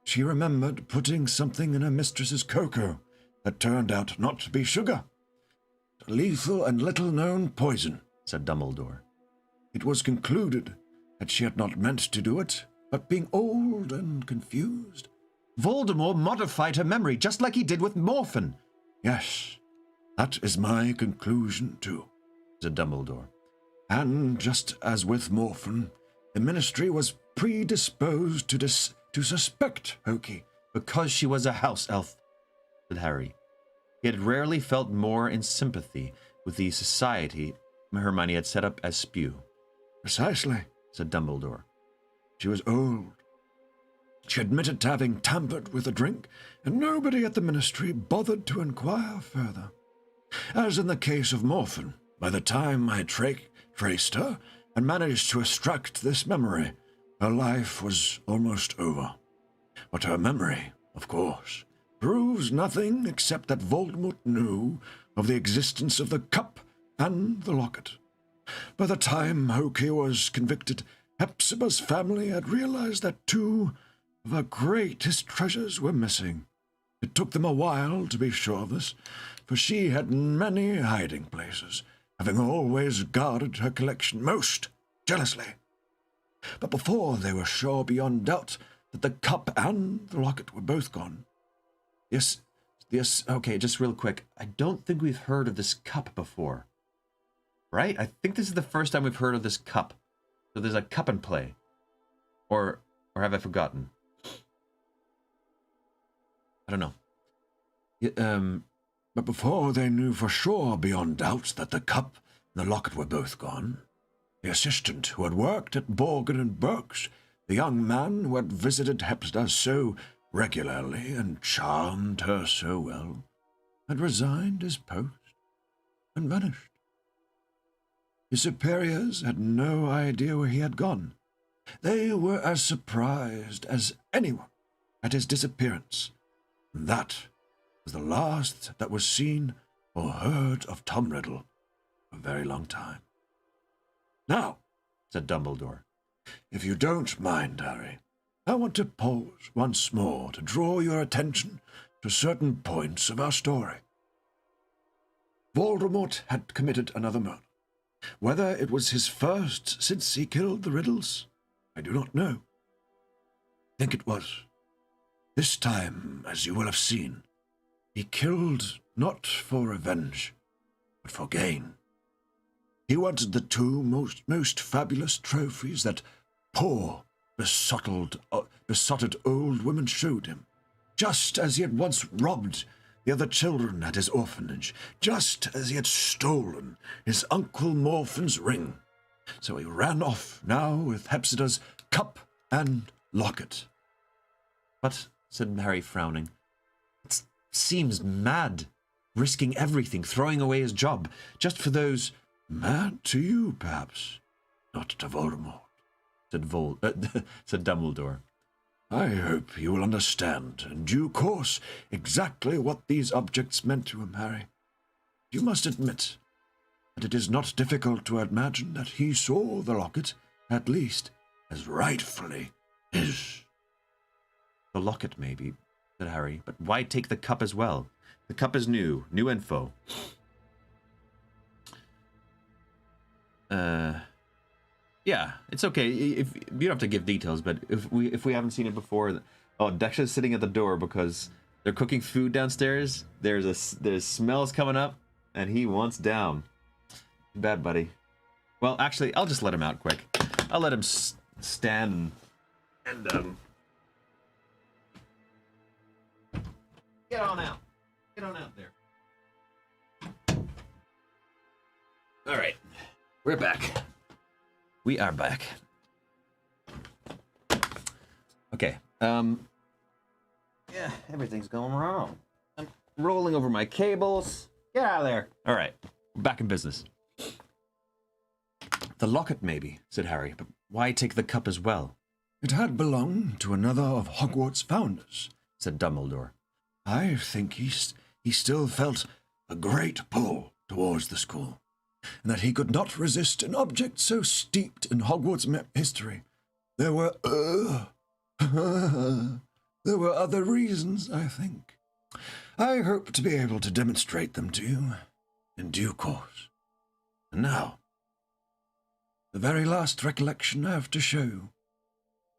B: She remembered putting something in her mistress's cocoa that turned out not to be sugar. A lethal and little-known poison,
A: said Dumbledore.
B: It was concluded that she had not meant to do it, but being old and confused.
A: Voldemort modified her memory just like he did with Morphin.
B: Yes, that is my conclusion too, said Dumbledore. And just as with Morphin, the Ministry was predisposed to suspect Hokey.
A: Because she was a house elf, said Harry. He had rarely felt more in sympathy with the society Hermione had set up as Spew.
B: Precisely, said Dumbledore. She was old. She admitted to having tampered with a drink, and nobody at the Ministry bothered to inquire further. As in the case of Morphin, by the time I traced her and managed to extract this memory, her life was almost over. But her memory, of course, proves nothing except that Voldemort knew of the existence of the cup and the locket. By the time Hokey was convicted, Hepzibah's family had realized that 2 of her greatest treasures were missing. It took them a while to be sure of this, for she had many hiding places, having always guarded her collection most jealously. But before they were sure beyond doubt that the cup and the locket were both gone.
A: Yes, okay, just real quick. I don't think we've heard of this cup before. Right? I think this is the first time we've heard of this cup. So there's a cup in play. Or have I forgotten? I don't know.
B: But before they knew for sure beyond doubt that the cup and the locket were both gone, the assistant who had worked at Borgin and Burke's, the young man who had visited Hepzibah so regularly and charmed her so well, had resigned his post and vanished. His superiors had no idea where he had gone. They were as surprised as anyone at his disappearance. And that was the last that was seen or heard of Tom Riddle for a very long time. Now, said Dumbledore, if you don't mind, Harry, I want to pause once more to draw your attention to certain points of our story. Voldemort had committed another murder. Whether it was his first since he killed the Riddles, I do not know. I think it was. This time, as you will have seen, he killed not for revenge, but for gain. He wanted the 2 most fabulous trophies that poor, besotted old women showed him, just as he had once robbed the other children at his orphanage, just as he had stolen his Uncle Morphin's ring. So he ran off now with Hepzibah's cup and locket.
A: But, said Harry, frowning, it seems mad. risking everything, throwing away his job, just for those...
B: Mad to you, perhaps. Not to Voldemort,
A: said Dumbledore.
B: I hope you will understand, in due course, exactly what these objects meant to him, Harry. You must admit that it is not difficult to imagine that he saw the locket, at least, as rightfully his.
A: The locket, maybe, said Harry, but why take the cup as well? The cup is new info. Yeah, it's okay. If you don't have to give details, but if we haven't seen it before, Dexter's sitting at the door because they're cooking food downstairs. There's smells coming up, and he wants down. Too bad, buddy. Well, actually, I'll just let him out quick. I'll let him stand and get on out. Get on out there. All right, we're back. We are back. Okay. Yeah, everything's going wrong. I'm rolling over my cables. Get out of there. All right, we're back in business. The locket, maybe, said Harry, but why take the cup as well?
B: It had belonged to another of Hogwarts' founders,
A: said Dumbledore.
B: I think he still felt a great pull towards the school, and that he could not resist an object so steeped in Hogwarts history. There were other reasons, I think. I hope to be able to demonstrate them to you in due course. And now, the very last recollection I have to show you,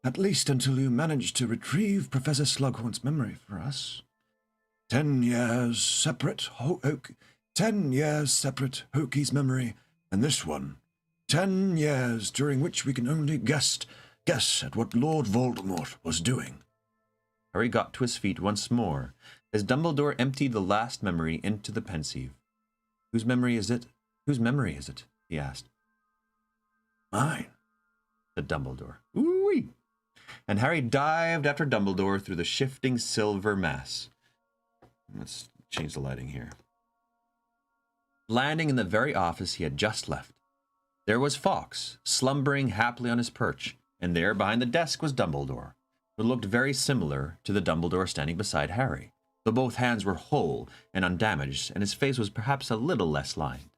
B: at least until you manage to retrieve Professor Slughorn's memory for us. 10 years separate 10 years separate Hokey's memory, and this one, 10 years during which we can only guess at what Lord Voldemort was doing.
A: Harry got to his feet once more, as Dumbledore emptied the last memory into the pensieve. Whose memory is it? Whose memory is it? He asked.
B: Mine,
A: said Dumbledore. Ooh-wee! And Harry dived after Dumbledore through the shifting silver mass. Let's change the lighting here. Landing in the very office he had just left. There was Fawkes, slumbering happily on his perch, and there behind the desk was Dumbledore, who looked very similar to the Dumbledore standing beside Harry, though both hands were whole and undamaged, and his face was perhaps a little less lined.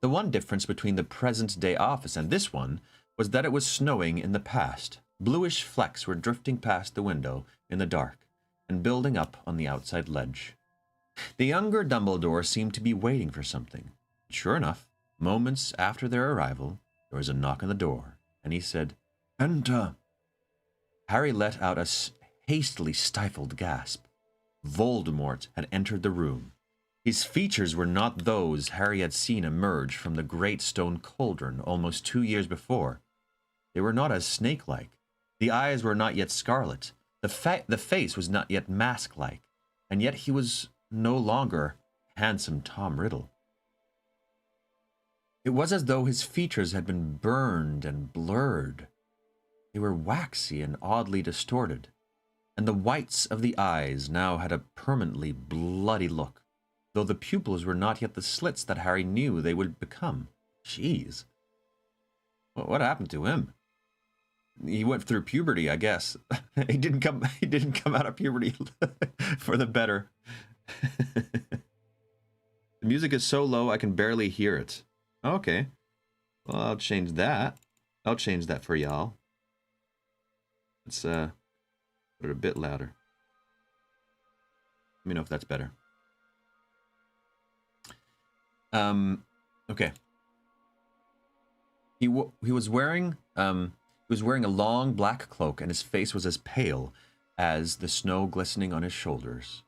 A: The one difference between the present-day office and this one was that it was snowing in the past. Bluish flecks were drifting past the window in the dark and building up on the outside ledge. The younger Dumbledore seemed to be waiting for something. Sure enough, moments after their arrival, there was a knock on the door, and he said,
B: Enter.
A: Harry let out a hastily stifled gasp. Voldemort had entered the room. His features were not those Harry had seen emerge from the great stone cauldron almost 2 years before. They were not as snake-like. The eyes were not yet scarlet. The face was not yet mask-like. And yet he was no longer handsome Tom Riddle. It was as though his features had been burned and blurred. They were waxy and oddly distorted, and the whites of the eyes now had a permanently bloody look, though the pupils were not yet the slits that Harry knew they would become. Jeez. What happened to him? He went through puberty, I guess. He didn't come out of puberty for the better. The music is so low I can barely hear it. Okay. Well, I'll change that. I'll change that for y'all. Let's put it a bit louder. Let me know if that's better. Okay. He was wearing a long black cloak, and his face was as pale as the snow glistening on his shoulders.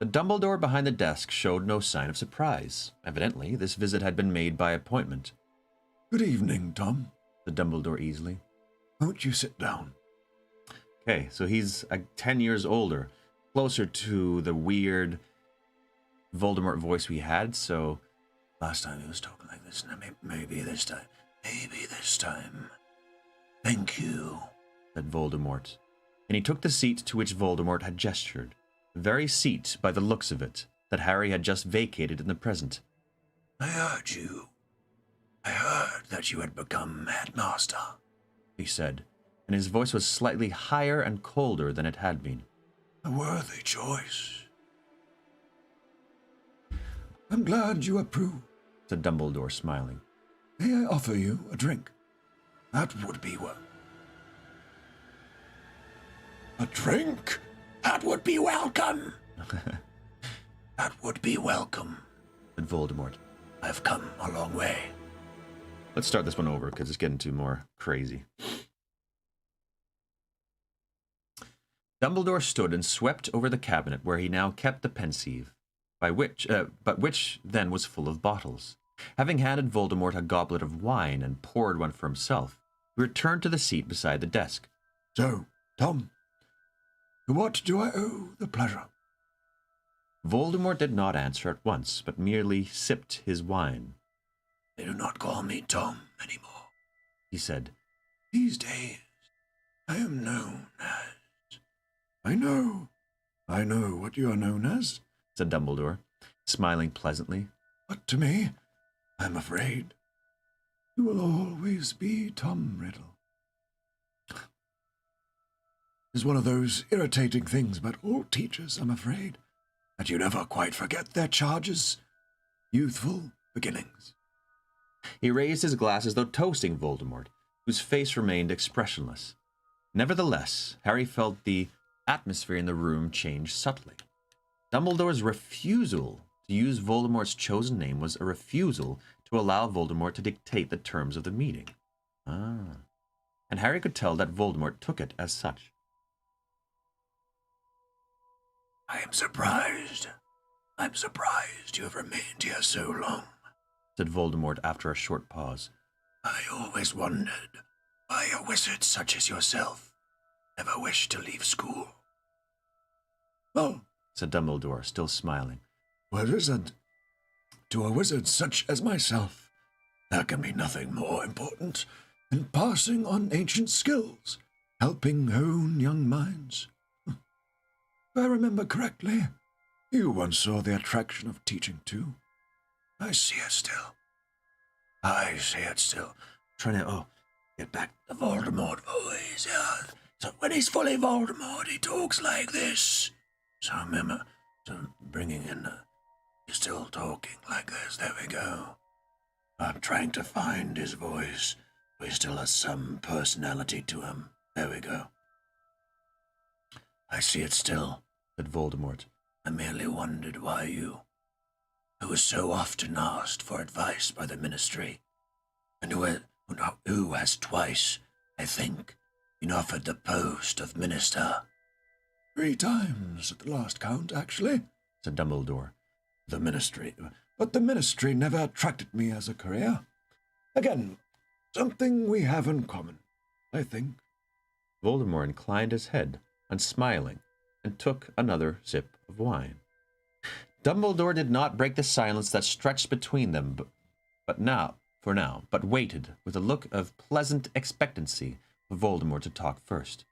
A: The Dumbledore behind the desk showed no sign of surprise. Evidently, this visit had been made by appointment.
B: Good evening, Tom,
A: said Dumbledore easily.
B: Won't you sit down?
A: Okay, so he's 10 years older, closer to the weird Voldemort voice we had, so...
B: Last time he was talking like this, now maybe this time. Maybe this time. Thank you,
A: said Voldemort. And he took the seat to which Voldemort had gestured. The very seat, by the looks of it, that Harry had just vacated in the present.
B: I heard you. I heard that you had become headmaster,
A: He said, and his voice was slightly higher and colder than it had been.
B: A worthy choice. I'm glad you approve,
A: Said Dumbledore, smiling.
B: May I offer you a drink? That would be well. A drink? That would be welcome. That would be welcome,
A: Said Voldemort.
B: I've come a long way.
A: Let's start this one over, because it's getting too more crazy. Dumbledore stood and swept over the cabinet where he now kept the pensieve, but which then was full of bottles. Having handed Voldemort a goblet of wine and poured one for himself, he returned to the seat beside the desk.
B: So, Tom, to what do I owe the pleasure?
A: Voldemort did not answer at once, but merely sipped his wine.
B: They do not call me Tom anymore.
A: He said,
B: These days, I am known as... I know what you are known as,
A: said Dumbledore, smiling pleasantly.
B: but to me, I'm afraid, you will always be Tom Riddle. It's one of those irritating things about all teachers, I'm afraid, that you never quite forget their charges, youthful beginnings.
A: He raised his glass as though toasting Voldemort, whose face remained expressionless. Nevertheless, Harry felt the atmosphere in the room change subtly. Dumbledore's refusal to use Voldemort's chosen name was a refusal to allow Voldemort to dictate the terms of the meeting. And Harry could tell that Voldemort took it as such.
B: I'm surprised you have remained here so long,
A: Said Voldemort after a short pause.
B: I always wondered why a wizard such as yourself never wished to leave school. Well,
A: Said Dumbledore, still smiling.
B: To a wizard such as myself, there can be nothing more important than passing on ancient skills, helping hone young minds. If I remember correctly, you once saw the attraction of teaching too. I see it still. Trying to, get back the Voldemort voice. So when he's fully Voldemort, he talks like this. So I remember bringing in, he's still talking like this. There we go. I'm trying to find his voice. He still has some personality to him. There we go. I see it still,
A: Said Voldemort.
B: I merely wondered why you, who was so often asked for advice by the Ministry, and who has twice, I think, been offered the post of Minister. 3 times at the last count, actually,
A: Said Dumbledore.
B: But the Ministry never attracted me as a career. Again, something we have in common, I think.
A: Voldemort inclined his head, unsmiling, and took another sip of wine. Dumbledore did not break the silence that stretched between them, but waited with a look of pleasant expectancy for Voldemort to talk first.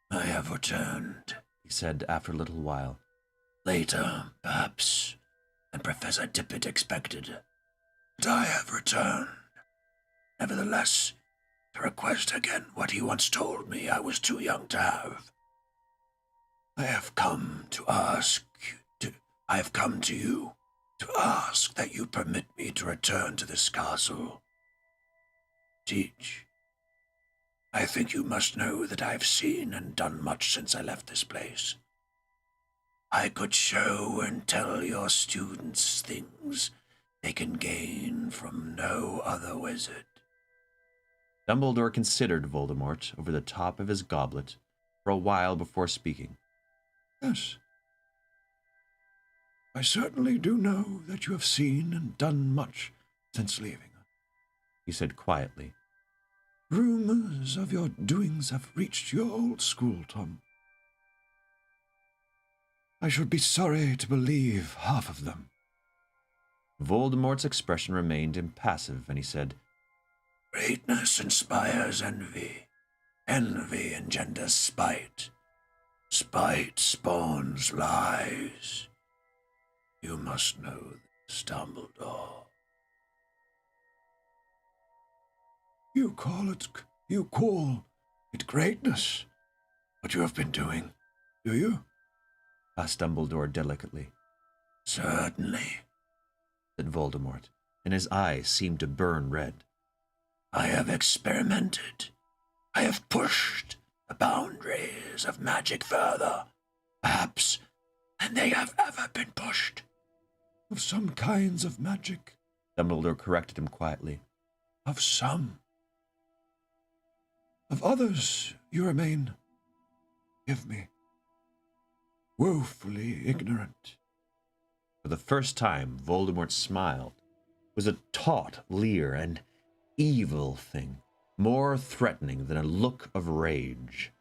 B: I have returned,
A: He said after a little while.
B: later, perhaps, than Professor Tippett expected. But I have returned. Nevertheless, to request again what he once told me I was too young to have. I have come to you to ask that you permit me to return to this castle. Teach. I think you must know that I have seen and done much since I left this place. I could show and tell your students things they can gain from no other wizard.
A: Dumbledore considered Voldemort over the top of his goblet for a while before speaking.
B: Yes. I certainly do know that you have seen and done much since leaving.
A: He said quietly.
B: Rumors of your doings have reached your old school, Tom. I should be sorry to believe half of them.
A: Voldemort's expression remained impassive, and he said,
B: Greatness inspires envy. Envy engenders spite. Spite spawns lies. You must know this, Dumbledore. You call it greatness, what you have been doing, do you?
A: Asked Dumbledore delicately.
B: Certainly,
A: Said Voldemort, and his eyes seemed to burn red.
B: I have experimented. I have pushed the boundaries of magic further, perhaps, than they have ever been pushed. Of some kinds of magic,
A: Dumbledore corrected him quietly.
B: of some. Of others you remain, give me, woefully ignorant.
A: For the first time, Voldemort smiled. It was a taut leer, an evil thing, more threatening than a look of rage.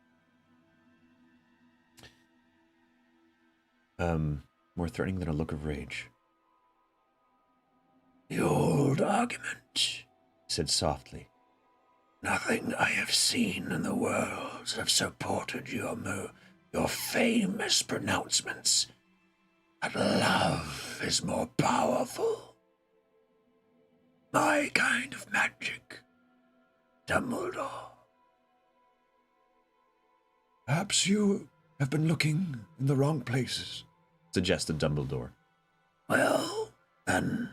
A: More threatening than a look of rage.
B: The old argument,
A: He said softly.
B: nothing I have seen in the world have supported your famous pronouncements that love is more powerful. My kind of magic, Dumbledore. Perhaps you have been looking in the wrong places.
A: Suggested Dumbledore.
B: Well, then,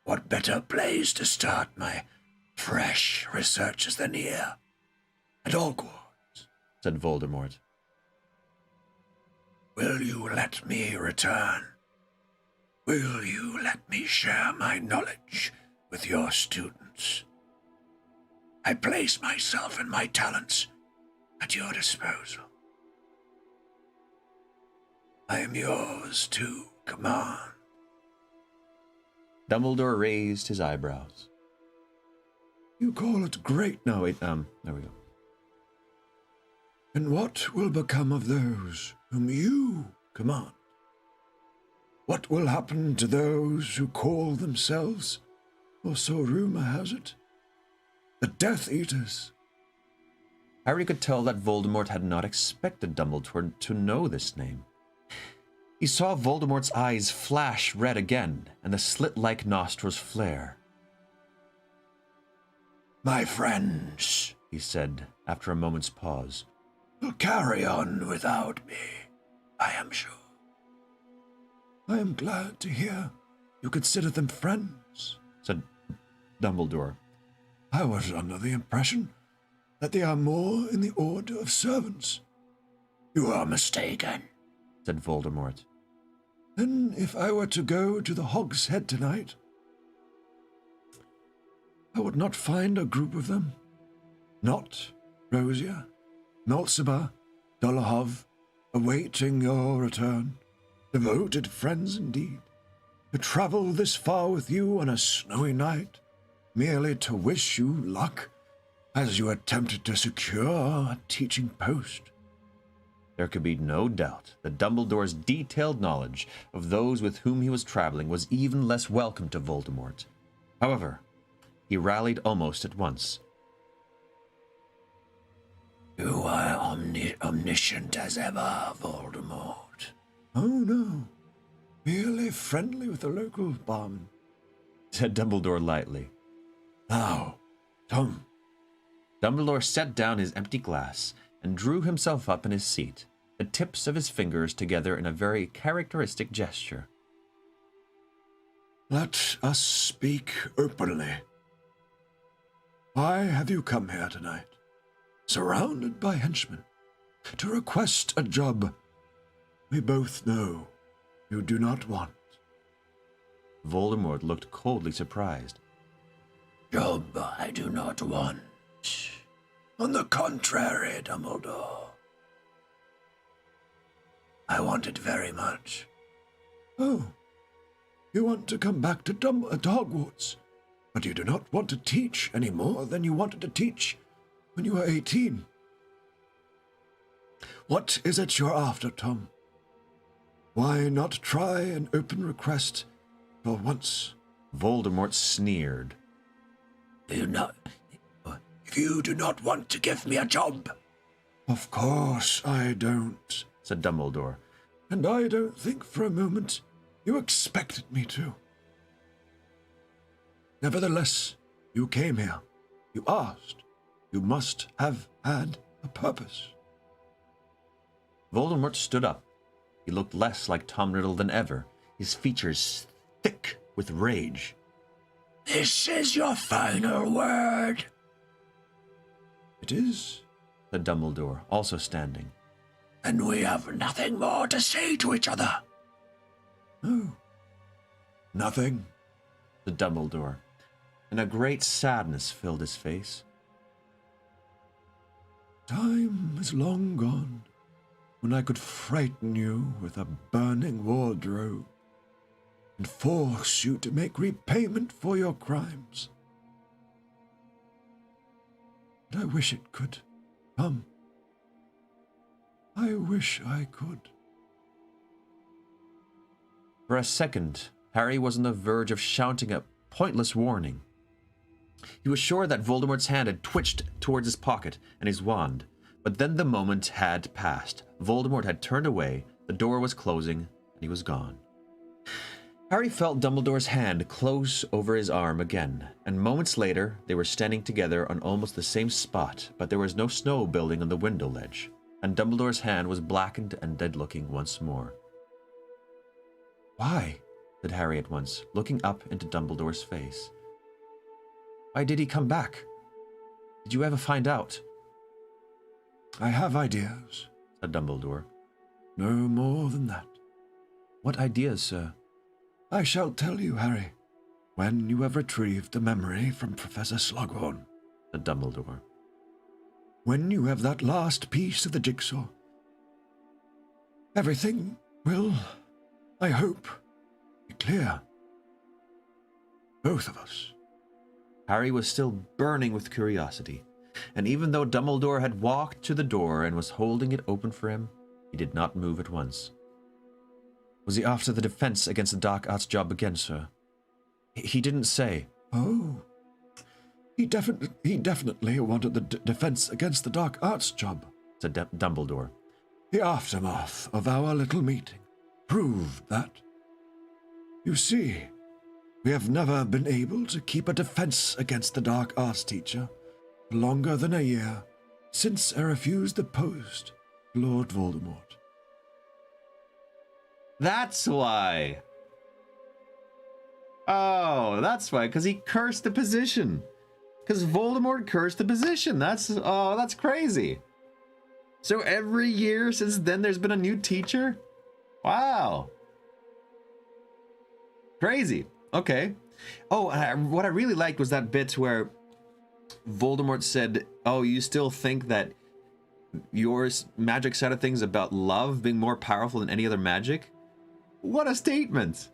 B: what better place to start my fresh researches than here, at Hogwarts?
A: Said Voldemort.
B: Will you let me return? Will you let me share my knowledge with your students? I place myself and my talents at your disposal. I am yours to command.
A: Dumbledore raised his eyebrows.
B: You call it great.
A: No, wait, there we go.
B: And what will become of those whom you command? What will happen to those who call themselves, or so rumor has it, the Death Eaters?
A: Harry could tell that Voldemort had not expected Dumbledore to know this name. He saw Voldemort's eyes flash red again, and the slit-like nostrils flare.
B: My friends,
A: He said, after a moment's pause.
B: will carry on without me, I am sure. I am glad to hear you consider them friends,
A: Said Dumbledore.
B: I was under the impression that they are more in the order of servants. You are mistaken.
A: Said Voldemort.
B: Then, if I were to go to the Hog's Head tonight, I would not find a group of them. Not Rosia, Nolsiba, Dolohov, awaiting your return. Devoted friends indeed, to travel this far with you on a snowy night, merely to wish you luck as you attempted to secure a teaching post.
A: There could be no doubt that Dumbledore's detailed knowledge of those with whom he was traveling was even less welcome to Voldemort. However, he rallied almost at once.
B: You are omniscient as ever, Voldemort. Oh, no. Merely friendly with the local barman,
A: Said Dumbledore lightly.
B: Now, Tom.
A: Dumbledore set down his empty glass and drew himself up in his seat, the tips of his fingers together in a very characteristic gesture.
B: Let us speak openly. Why have you come here tonight, surrounded by henchmen, to request a job we both know you do not want?
A: Voldemort looked coldly surprised.
B: Job I do not want. On the contrary, Dumbledore. I want it very much. Oh, you want to come back to Hogwarts, but you do not want to teach any more than you wanted to teach when you were 18. What is it you're after, Tom? Why not try an open request for once?
A: Voldemort sneered.
B: If you do not want to give me a job, then I will not Of course I don't,
A: said Dumbledore.
B: and I don't think for a moment you expected me to. Nevertheless, you came here. You asked. You must have had a purpose.
A: Voldemort stood up. He looked less like Tom Riddle than ever, his features thick with rage.
B: This is your final word. It is.
A: Said Dumbledore, also standing.
B: And we have nothing more to say to each other. No. Nothing.
A: Said Dumbledore, and a great sadness filled his face.
B: Time is long gone when I could frighten you with a burning wardrobe and force you to make repayment for your crimes. But I wish it could come. I wish I could.
A: For a second, Harry was on the verge of shouting a pointless warning. He was sure that Voldemort's hand had twitched towards his pocket and his wand, but then the moment had passed. Voldemort had turned away, the door was closing, and he was gone. Harry felt Dumbledore's hand close over his arm again, and moments later they were standing together on almost the same spot, but there was no snow building on the window ledge, and Dumbledore's hand was blackened and dead-looking once more. "Why?" said Harry at once, looking up into Dumbledore's face. "Why did he come back? Did you ever find out?"
B: I have ideas,
A: said Dumbledore.
B: no more than that.
A: "What ideas, sir?"
B: I shall tell you, Harry, when you have retrieved the memory from Professor Slughorn.
A: said Dumbledore.
B: When you have that last piece of the jigsaw, everything will, I hope, be clear. Both of us.
A: Harry was still burning with curiosity, and even though Dumbledore had walked to the door and was holding it open for him, he did not move at once. "Was he after the defense against the Dark Arts job again, sir?" He didn't say.
B: Oh, he definitely wanted the defense against the Dark Arts job,
A: said Dumbledore.
B: The aftermath of our little meeting proved that. You see, we have never been able to keep a defense against the Dark Arts teacher for longer than a year since I refused the post to Lord Voldemort.
A: That's why. Oh, that's why, because he cursed the position. Because Voldemort cursed the position. That's crazy. So every year since then there's been a new teacher? Wow. Crazy. Okay. Oh, what I really liked was that bit where Voldemort said, "Oh, you still think that your magic side of things is about love being more powerful than any other magic?" What a statement.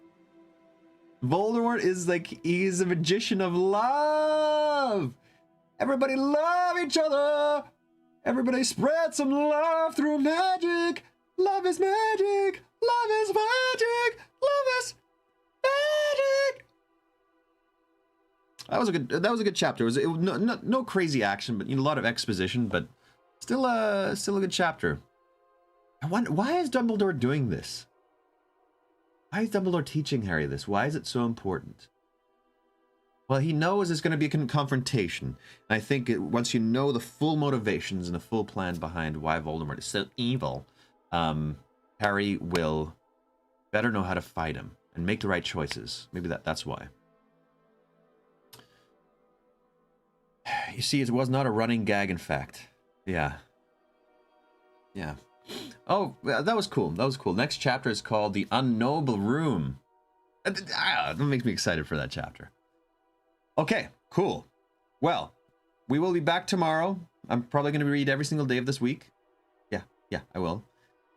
A: Voldemort is like, he's a magician of love. Everybody love each other. Everybody spread some love through magic. Love is magic. Love is magic. Love is magic. That was a good chapter. It was no crazy action, but a lot of exposition, but still a good chapter. I wonder, why is Dumbledore doing this? Why is Dumbledore teaching Harry this? Why is it so important? Well, he knows there's going to be a confrontation. And I think once you know the full motivations and the full plan behind why Voldemort is so evil, Harry will better know how to fight him and make the right choices. Maybe that's why. You see, it was not a running gag, in fact. Yeah. Yeah. Oh, that was cool. That was cool. Next chapter is called The Unknowable Room. That makes me excited for that chapter. Okay, cool. Well, we will be back tomorrow. I'm probably going to read every single day of this week. Yeah, I will.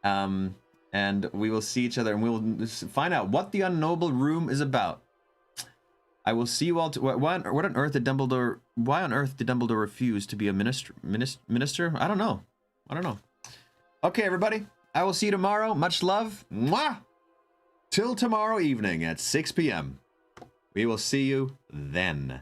A: And we will see each other and we will find out what The Unknowable Room is about. I will see you all. Why on earth did Dumbledore refuse to be a minister? I don't know. Okay, everybody. I will see you tomorrow. Much love. Mwah! Till tomorrow evening at 6 p.m. We will see you then.